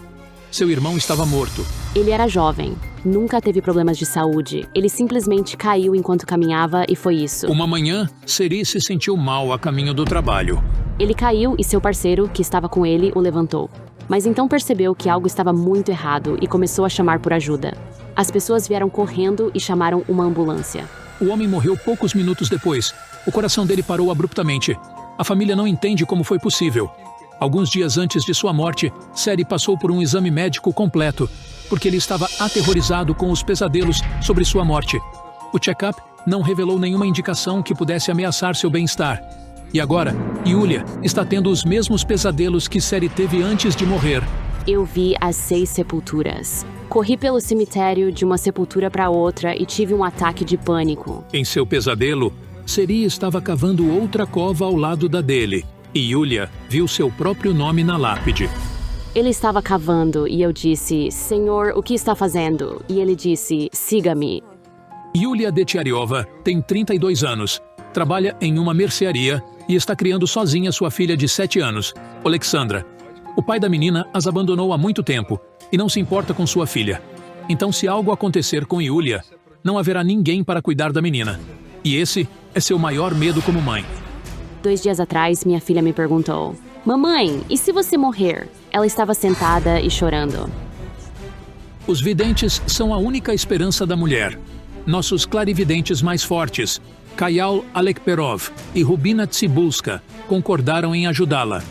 Seu irmão estava morto.
Ele era jovem, nunca teve problemas de saúde. Ele simplesmente caiu enquanto caminhava e foi isso.
Uma manhã, Serhiy se sentiu mal a caminho do trabalho.
Ele caiu e seu parceiro, que estava com ele, o levantou. Mas então percebeu que algo estava muito errado e começou a chamar por ajuda. As pessoas vieram correndo e chamaram uma ambulância.
O homem morreu poucos minutos depois. O coração dele parou abruptamente. A família não entende como foi possível. Alguns dias antes de sua morte, Serhiy passou por um exame médico completo, porque ele estava aterrorizado com os pesadelos sobre sua morte. O check-up não revelou nenhuma indicação que pudesse ameaçar seu bem-estar. E agora, Yulia está tendo os mesmos pesadelos que Serhiy teve antes de morrer.
Eu vi as 6 sepulturas. Corri pelo cemitério de uma sepultura para outra e tive um ataque de pânico.
Em seu pesadelo, Seri estava cavando outra cova ao lado da dele, e Yulia viu seu próprio nome na lápide.
Ele estava cavando e eu disse, Senhor, o que está fazendo? E ele disse, siga-me.
Yulia Detiariova tem 32 anos, trabalha em uma mercearia e está criando sozinha sua filha de 7 anos, Alexandra. O pai da menina as abandonou há muito tempo e não se importa com sua filha. Então, se algo acontecer com Yulia, não haverá ninguém para cuidar da menina. E esse é seu maior medo como mãe.
2 dias atrás, minha filha me perguntou, Mamãe, e se você morrer? Ela estava sentada e chorando.
Os videntes são a única esperança da mulher. Nossos clarividentes mais fortes, Kayal Alekperov e Rubina Tsibulska, concordaram em ajudá-la.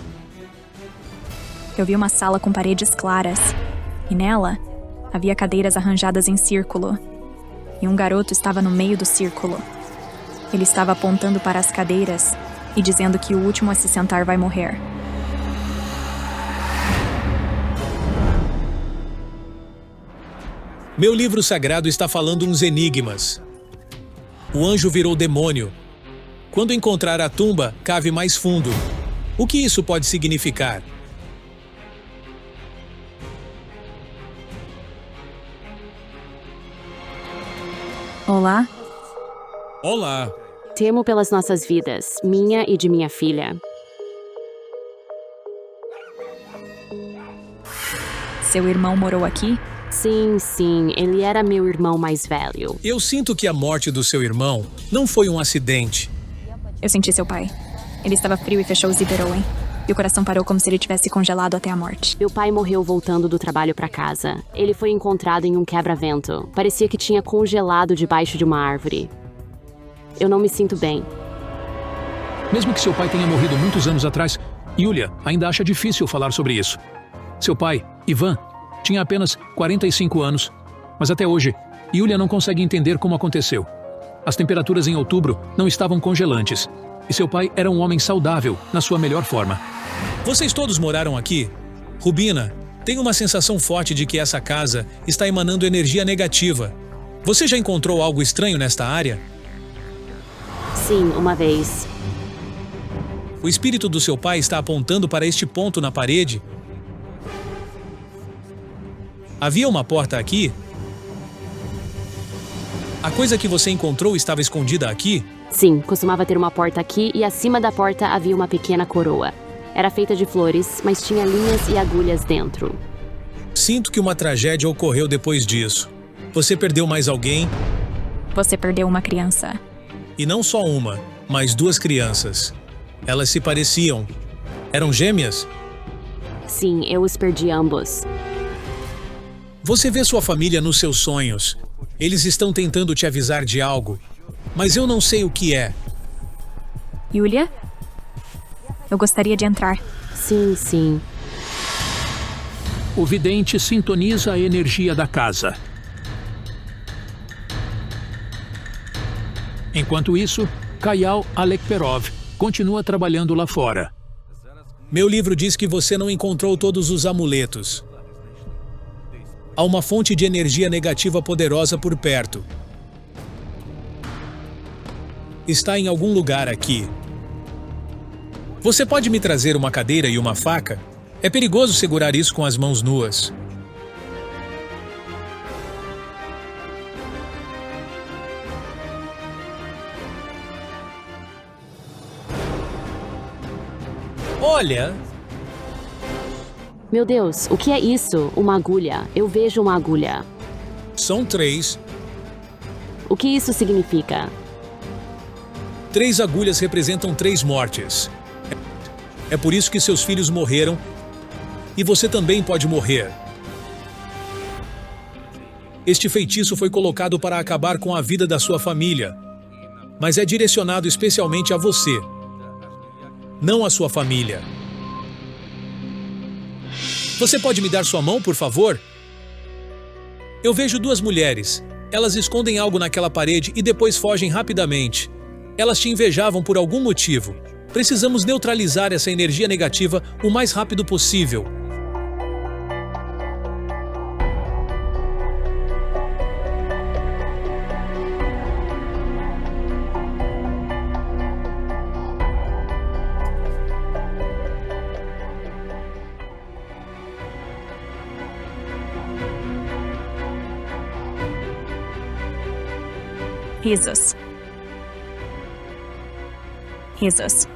Eu vi uma sala com paredes claras, e nela havia cadeiras arranjadas em círculo, e um garoto estava no meio do círculo. Ele estava apontando para as cadeiras e dizendo que o último a se sentar vai morrer.
Meu livro sagrado está falando uns enigmas. O anjo virou demônio. Quando encontrar a tumba, cave mais fundo. O que isso pode significar?
Olá?
Olá.
Temo pelas nossas vidas, minha e de minha filha.
Seu irmão morou aqui?
Sim, ele era meu irmão mais velho.
Eu sinto que a morte do seu irmão não foi um acidente.
Eu senti seu pai. Ele estava frio e fechou o zíper-Owen. E o coração parou como se ele tivesse congelado até a morte.
Meu pai morreu voltando do trabalho para casa. Ele foi encontrado em um quebra-vento. Parecia que tinha congelado debaixo de uma árvore. Eu não me sinto bem.
Mesmo que seu pai tenha morrido muitos anos atrás, Yulia ainda acha difícil falar sobre isso. Seu pai, Ivan, tinha apenas 45 anos, mas até hoje, Yulia não consegue entender como aconteceu. As temperaturas em outubro não estavam congelantes, e seu pai era um homem saudável, na sua melhor forma.
Vocês todos moraram aqui? Rubina, tenho uma sensação forte de que essa casa está emanando energia negativa. Você já encontrou algo estranho nesta área?
Sim, uma vez.
O espírito do seu pai está apontando para este ponto na parede? Havia uma porta aqui? A coisa que você encontrou estava escondida aqui?
Sim, costumava ter uma porta aqui e acima da porta havia uma pequena coroa. Era feita de flores, mas tinha linhas e agulhas dentro.
Sinto que uma tragédia ocorreu depois disso. Você perdeu mais alguém?
Você perdeu uma criança.
E não só uma, mas 2 crianças. Elas se pareciam. Eram gêmeas?
Sim, eu os perdi ambos.
Você vê sua família nos seus sonhos. Eles estão tentando te avisar de algo, mas eu não sei o que é.
Yulia? Eu gostaria de entrar.
Sim.
O vidente sintoniza a energia da casa. Enquanto isso, Kayal Alekperov continua trabalhando lá fora.
Meu livro diz que você não encontrou todos os amuletos. Há uma fonte de energia negativa poderosa por perto. Está em algum lugar aqui. Você pode me trazer uma cadeira e uma faca? É perigoso segurar isso com as mãos nuas. Olha!
Meu Deus, o que é isso? Uma agulha. Eu vejo uma agulha.
São 3.
O que isso significa?
3 agulhas representam 3 mortes. É por isso que seus filhos morreram e você também pode morrer. Este feitiço foi colocado para acabar com a vida da sua família, mas é direcionado especialmente a você, não a sua família. Você pode me dar sua mão, por favor? Eu vejo 2 mulheres. Elas escondem algo naquela parede e depois fogem rapidamente. Elas te invejavam por algum motivo. Precisamos neutralizar essa energia negativa o mais rápido possível.
Risos. Risos.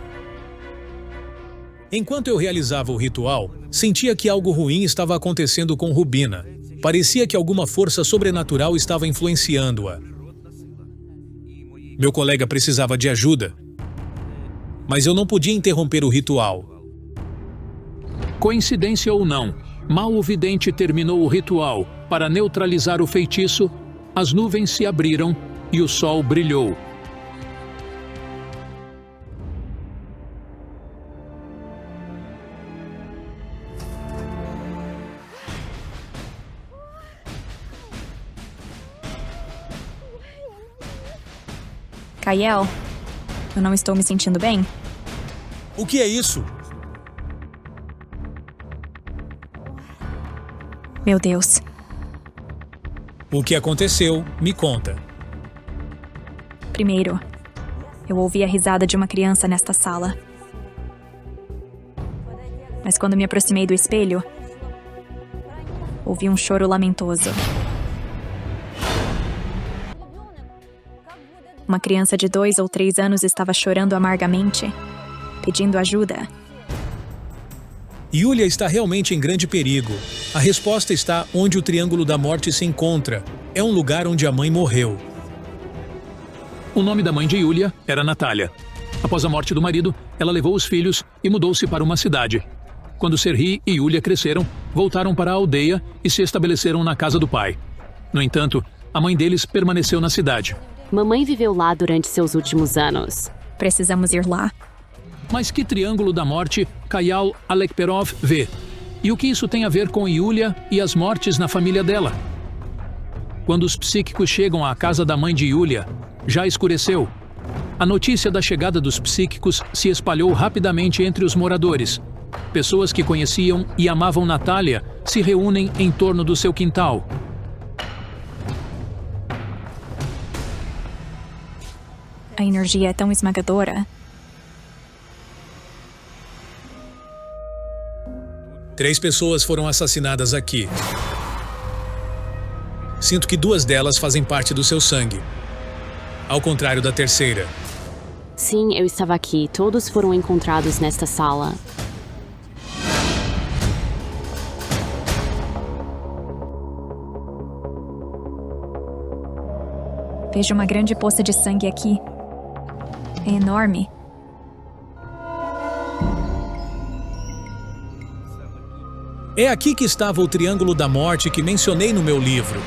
Enquanto eu realizava o ritual, sentia que algo ruim estava acontecendo com Rubina. Parecia que alguma força sobrenatural estava influenciando-a. Meu colega precisava de ajuda, mas eu não podia interromper o ritual.
Coincidência ou não, mal o vidente terminou o ritual para neutralizar o feitiço, as nuvens se abriram e o sol brilhou.
Kaiel, eu não estou me sentindo bem.
O que é isso?
Meu Deus.
O que aconteceu? Me conta.
Primeiro, eu ouvi a risada de uma criança nesta sala. Mas quando me aproximei do espelho, ouvi um choro lamentoso. Uma criança de 2 ou 3 anos estava chorando amargamente, pedindo ajuda.
Yulia está realmente em grande perigo. A resposta está onde o Triângulo da Morte se encontra. É um lugar onde a mãe morreu.
O nome da mãe de Yulia era Natália. Após a morte do marido, ela levou os filhos e mudou-se para uma cidade. Quando Serhi e Yulia cresceram, voltaram para a aldeia e se estabeleceram na casa do pai. No entanto, a mãe deles permaneceu na cidade.
Mamãe viveu lá durante seus últimos anos.
Precisamos ir lá.
Mas que Triângulo da Morte Kaial Alekperov vê? E o que isso tem a ver com Yulia e as mortes na família dela? Quando os psíquicos chegam à casa da mãe de Yulia, já escureceu. A notícia da chegada dos psíquicos se espalhou rapidamente entre os moradores. Pessoas que conheciam e amavam Natália se reúnem em torno do seu quintal.
A energia é tão esmagadora.
3 pessoas foram assassinadas aqui. Sinto que 2 delas fazem parte do seu sangue. Ao contrário da terceira.
Sim, eu estava aqui. Todos foram encontrados nesta sala.
Vejo uma grande poça de sangue aqui. É enorme.
É aqui que estava o Triângulo da Morte que mencionei no meu livro.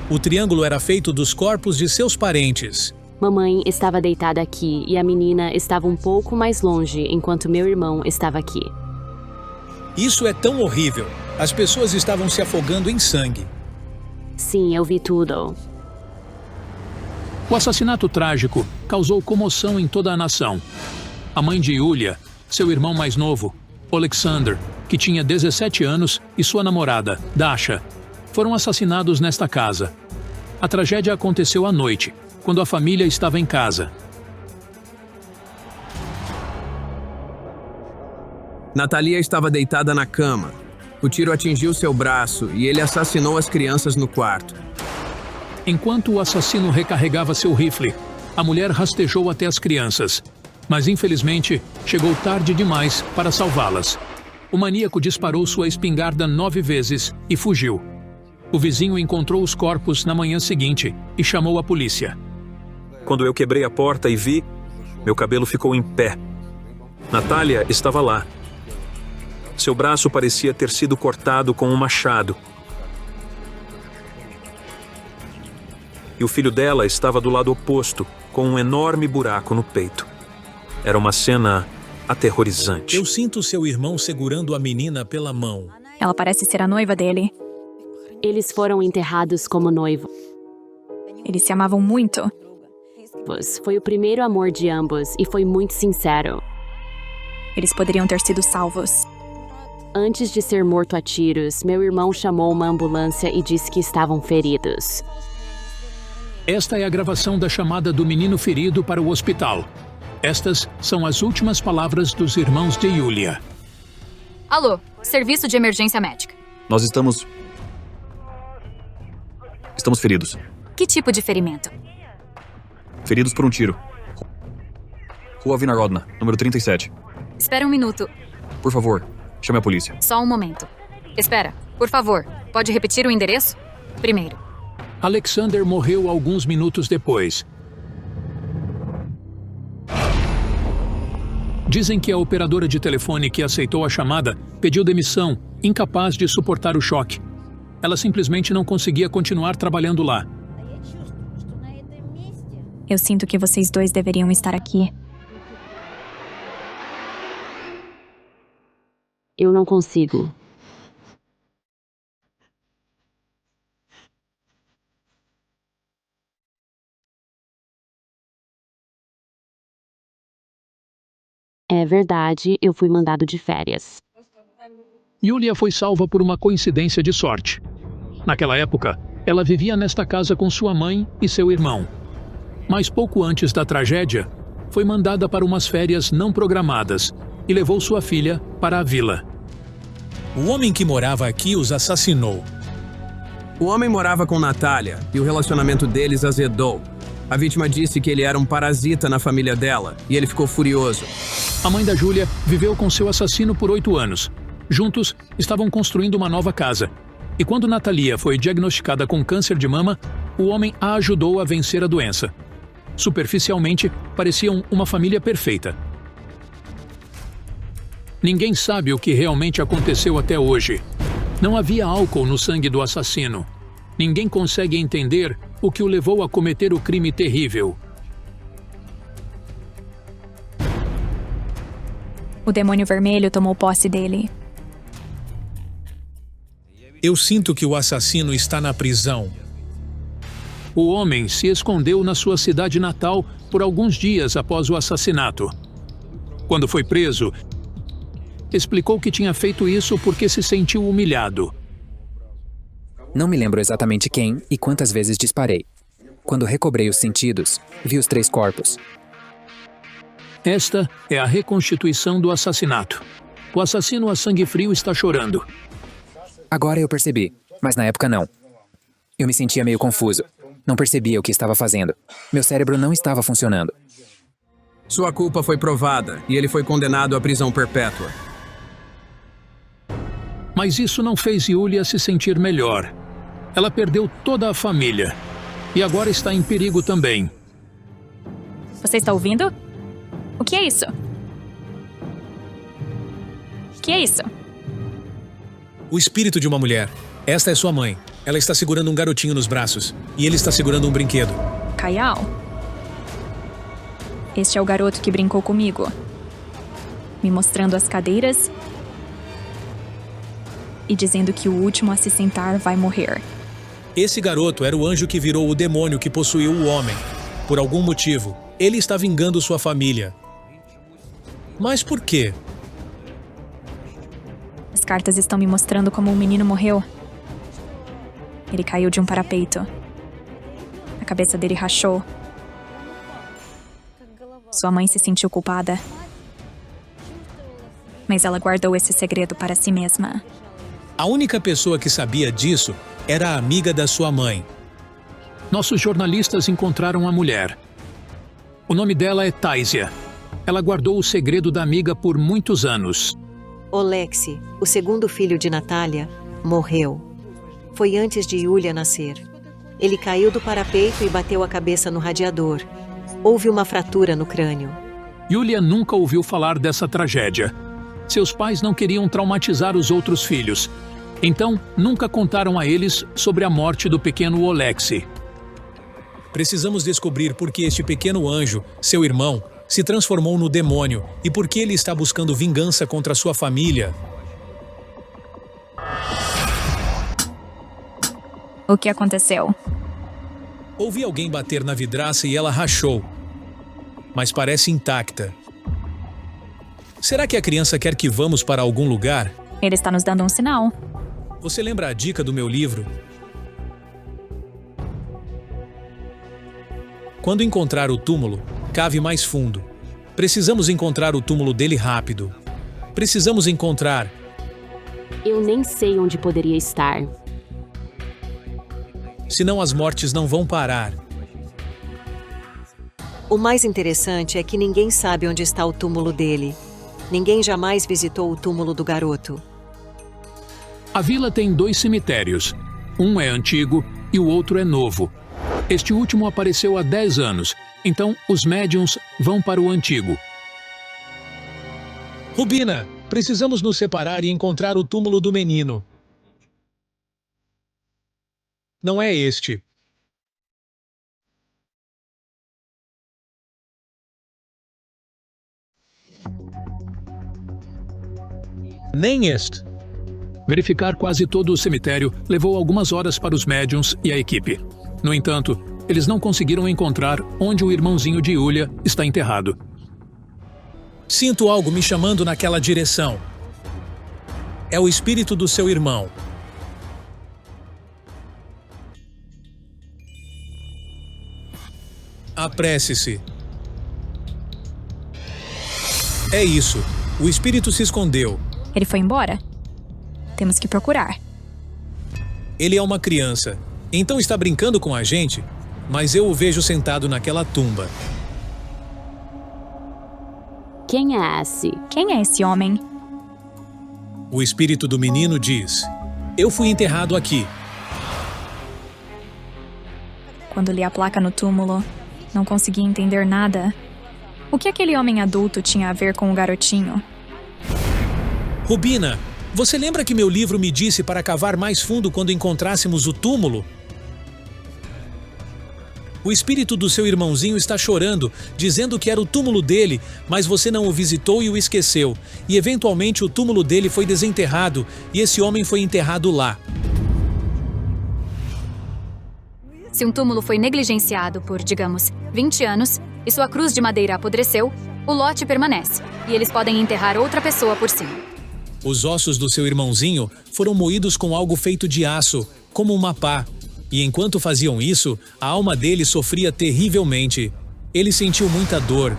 O triângulo era feito dos corpos de seus parentes.
Mamãe estava deitada aqui e a menina estava um pouco mais longe enquanto meu irmão estava aqui.
Isso é tão horrível. As pessoas estavam se afogando em sangue.
Sim, eu vi tudo.
O assassinato trágico causou comoção em toda a nação. A mãe de Yulia, seu irmão mais novo, Alexander, que tinha 17 anos, e sua namorada, Dasha, foram assassinados nesta casa. A tragédia aconteceu à noite, quando a família estava em casa.
Natalia estava deitada na cama. O tiro atingiu seu braço e ele assassinou as crianças no quarto.
Enquanto o assassino recarregava seu rifle, a mulher rastejou até as crianças, mas infelizmente chegou tarde demais para salvá-las. O maníaco disparou sua espingarda 9 vezes e fugiu. O vizinho encontrou os corpos na manhã seguinte e chamou a polícia.
Quando eu quebrei a porta e vi, meu cabelo ficou em pé. Natália estava lá. Seu braço parecia ter sido cortado com um machado. E o filho dela estava do lado oposto, com um enorme buraco no peito. Era uma cena aterrorizante.
Eu sinto seu irmão segurando a menina pela mão.
Ela parece ser a noiva dele.
Eles foram enterrados como noivos.
Eles se amavam muito.
Foi o primeiro amor de ambos e foi muito sincero.
Eles poderiam ter sido salvos.
Antes de ser morto a tiros, meu irmão chamou uma ambulância e disse que estavam feridos.
Esta é a gravação da chamada do menino ferido para o hospital. Estas são as últimas palavras dos irmãos de Yulia.
Alô, serviço de emergência médica.
Nós estamos feridos.
Que tipo de ferimento?
Feridos por um tiro. Rua Vinarodna, número 37.
Espera um minuto.
Por favor, chame a polícia.
Só um momento. Espera, por favor. Pode repetir o endereço? Primeiro.
Alexander morreu alguns minutos depois. Dizem que a operadora de telefone que aceitou a chamada pediu demissão, incapaz de suportar o choque. Ela simplesmente não conseguia continuar trabalhando lá.
Eu sinto que vocês dois deveriam estar aqui.
Eu não consigo. É verdade, eu fui mandado de férias.
Yulia foi salva por uma coincidência de sorte. Naquela época, ela vivia nesta casa com sua mãe e seu irmão. Mas pouco antes da tragédia, foi mandada para umas férias não programadas e levou sua filha para a vila.
O homem que morava aqui os assassinou.
O homem morava com Natália e o relacionamento deles azedou. A vítima disse que ele era um parasita na família dela e ele ficou furioso.
A mãe da Júlia viveu com seu assassino por 8 anos. Juntos, estavam construindo uma nova casa. E quando Natalia foi diagnosticada com câncer de mama, o homem a ajudou a vencer a doença. Superficialmente, pareciam uma família perfeita. Ninguém sabe o que realmente aconteceu até hoje. Não havia álcool no sangue do assassino. Ninguém consegue entender o que o levou a cometer o crime terrível.
O demônio vermelho tomou posse dele.
Eu sinto que o assassino está na prisão.
O homem se escondeu na sua cidade natal por alguns dias após o assassinato. Quando foi preso, explicou que tinha feito isso porque se sentiu humilhado.
Não me lembro exatamente quem e quantas vezes disparei. Quando recobrei os sentidos, vi os 3 corpos.
Esta é a reconstituição do assassinato. O assassino a sangue frio está chorando.
Agora eu percebi, mas na época não. Eu me sentia meio confuso. Não percebia o que estava fazendo. Meu cérebro não estava funcionando.
Sua culpa foi provada e ele foi condenado à prisão perpétua.
Mas isso não fez Yulia se sentir melhor. Ela perdeu toda a família. E agora está em perigo também.
Você está ouvindo? O que é isso? O que é isso?
O espírito de uma mulher. Esta é sua mãe. Ela está segurando um garotinho nos braços. E ele está segurando um brinquedo.
Kayal? Este é o garoto que brincou comigo. Me mostrando as cadeiras e dizendo que o último a se sentar vai morrer.
Esse garoto era o anjo que virou o demônio que possuiu o homem. Por algum motivo, ele está vingando sua família. Mas por quê?
As cartas estão me mostrando como o menino morreu. Ele caiu de um parapeito. A cabeça dele rachou. Sua mãe se sentiu culpada. Mas ela guardou esse segredo para si mesma.
A única pessoa que sabia disso era a amiga da sua mãe.
Nossos jornalistas encontraram a mulher. O nome dela é Taisia. Ela guardou o segredo da amiga por muitos anos.
Oleksi, o segundo filho de Natália, morreu. Foi antes de Yulia nascer. Ele caiu do parapeito e bateu a cabeça no radiador. Houve uma fratura no crânio.
Yulia nunca ouviu falar dessa tragédia. Seus pais não queriam traumatizar os outros filhos. Então, nunca contaram a eles sobre a morte do pequeno Oleksi.
Precisamos descobrir por que este pequeno anjo, seu irmão, se transformou no demônio e por que ele está buscando vingança contra sua família.
O que aconteceu?
Ouvi alguém bater na vidraça e ela rachou. Mas parece intacta. Será que a criança quer que vamos para algum lugar?
Ele está nos dando um sinal.
Você lembra a dica do meu livro? Quando encontrar o túmulo, cave mais fundo. Precisamos encontrar o túmulo dele rápido. Precisamos encontrar.
Eu nem sei onde poderia estar.
Senão as mortes não vão parar.
O mais interessante é que ninguém sabe onde está o túmulo dele. Ninguém jamais visitou o túmulo do garoto.
A vila tem 2 cemitérios. Um é antigo e o outro é novo. Este último apareceu há 10 anos, então os médiuns vão para o antigo.
Rubina, precisamos nos separar e encontrar o túmulo do menino. Não é este. Nem este.
Verificar quase todo o cemitério levou algumas horas para os médiuns e a equipe. No entanto, eles não conseguiram encontrar onde o irmãozinho de Yulia está enterrado.
Sinto algo me chamando naquela direção. É o espírito do seu irmão. Apresse-se. É isso. O espírito se escondeu.
Ele foi embora? Temos que procurar.
Ele é uma criança. Então está brincando com a gente, mas eu o vejo sentado naquela tumba.
Quem é esse?
Quem é esse homem?
O espírito do menino diz: eu fui enterrado aqui.
Quando li a placa no túmulo, não consegui entender nada. O que aquele homem adulto tinha a ver com o garotinho?
Rubina, você lembra que meu livro me disse para cavar mais fundo quando encontrássemos o túmulo? O espírito do seu irmãozinho está chorando, dizendo que era o túmulo dele, mas você não o visitou e o esqueceu. E eventualmente o túmulo dele foi desenterrado e esse homem foi enterrado lá.
Se um túmulo foi negligenciado por, digamos, 20 anos e sua cruz de madeira apodreceu, o lote permanece e eles podem enterrar outra pessoa por cima.
Os ossos do seu irmãozinho foram moídos com algo feito de aço, como uma pá. E enquanto faziam isso, a alma dele sofria terrivelmente. Ele sentiu muita dor.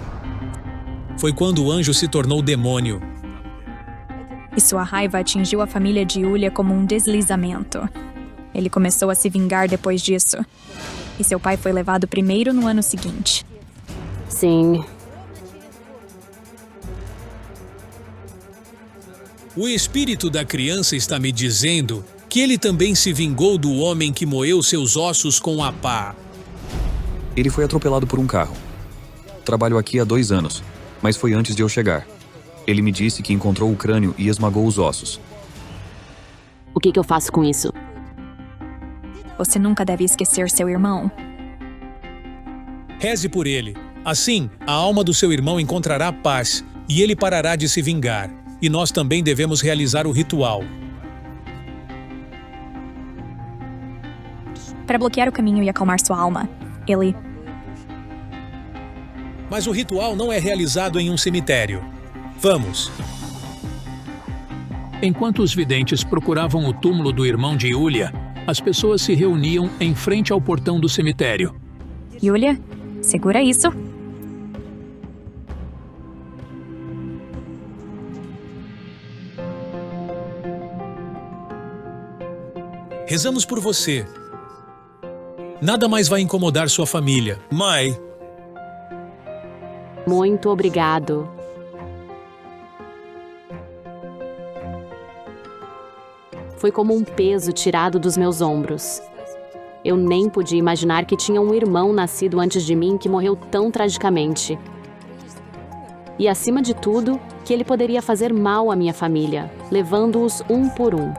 Foi quando o anjo se tornou demônio.
E sua raiva atingiu a família de Yulia como um deslizamento. Ele começou a se vingar depois disso. E seu pai foi levado primeiro no ano seguinte.
Sim.
O espírito da criança está me dizendo que ele também se vingou do homem que moeu seus ossos com a pá.
Ele foi atropelado por um carro. Trabalho aqui há 2 anos, mas foi antes de eu chegar. Ele me disse que encontrou o crânio e esmagou os ossos.
O que eu faço com isso?
Você nunca deve esquecer seu irmão.
Reze por ele. Assim, a alma do seu irmão encontrará paz e ele parará de se vingar. E nós também devemos realizar o ritual.
Para bloquear o caminho e acalmar sua alma, ele...
Mas o ritual não é realizado em um cemitério. Vamos.
Enquanto os videntes procuravam o túmulo do irmão de Yulia, as pessoas se reuniam em frente ao portão do cemitério.
Yulia, segura isso.
Rezamos por você. Nada mais vai incomodar sua família. Mãe.
Muito obrigado. Foi como um peso tirado dos meus ombros. Eu nem podia imaginar que tinha um irmão nascido antes de mim que morreu tão tragicamente. E, acima de tudo, que ele poderia fazer mal à minha família, levando-os um por um.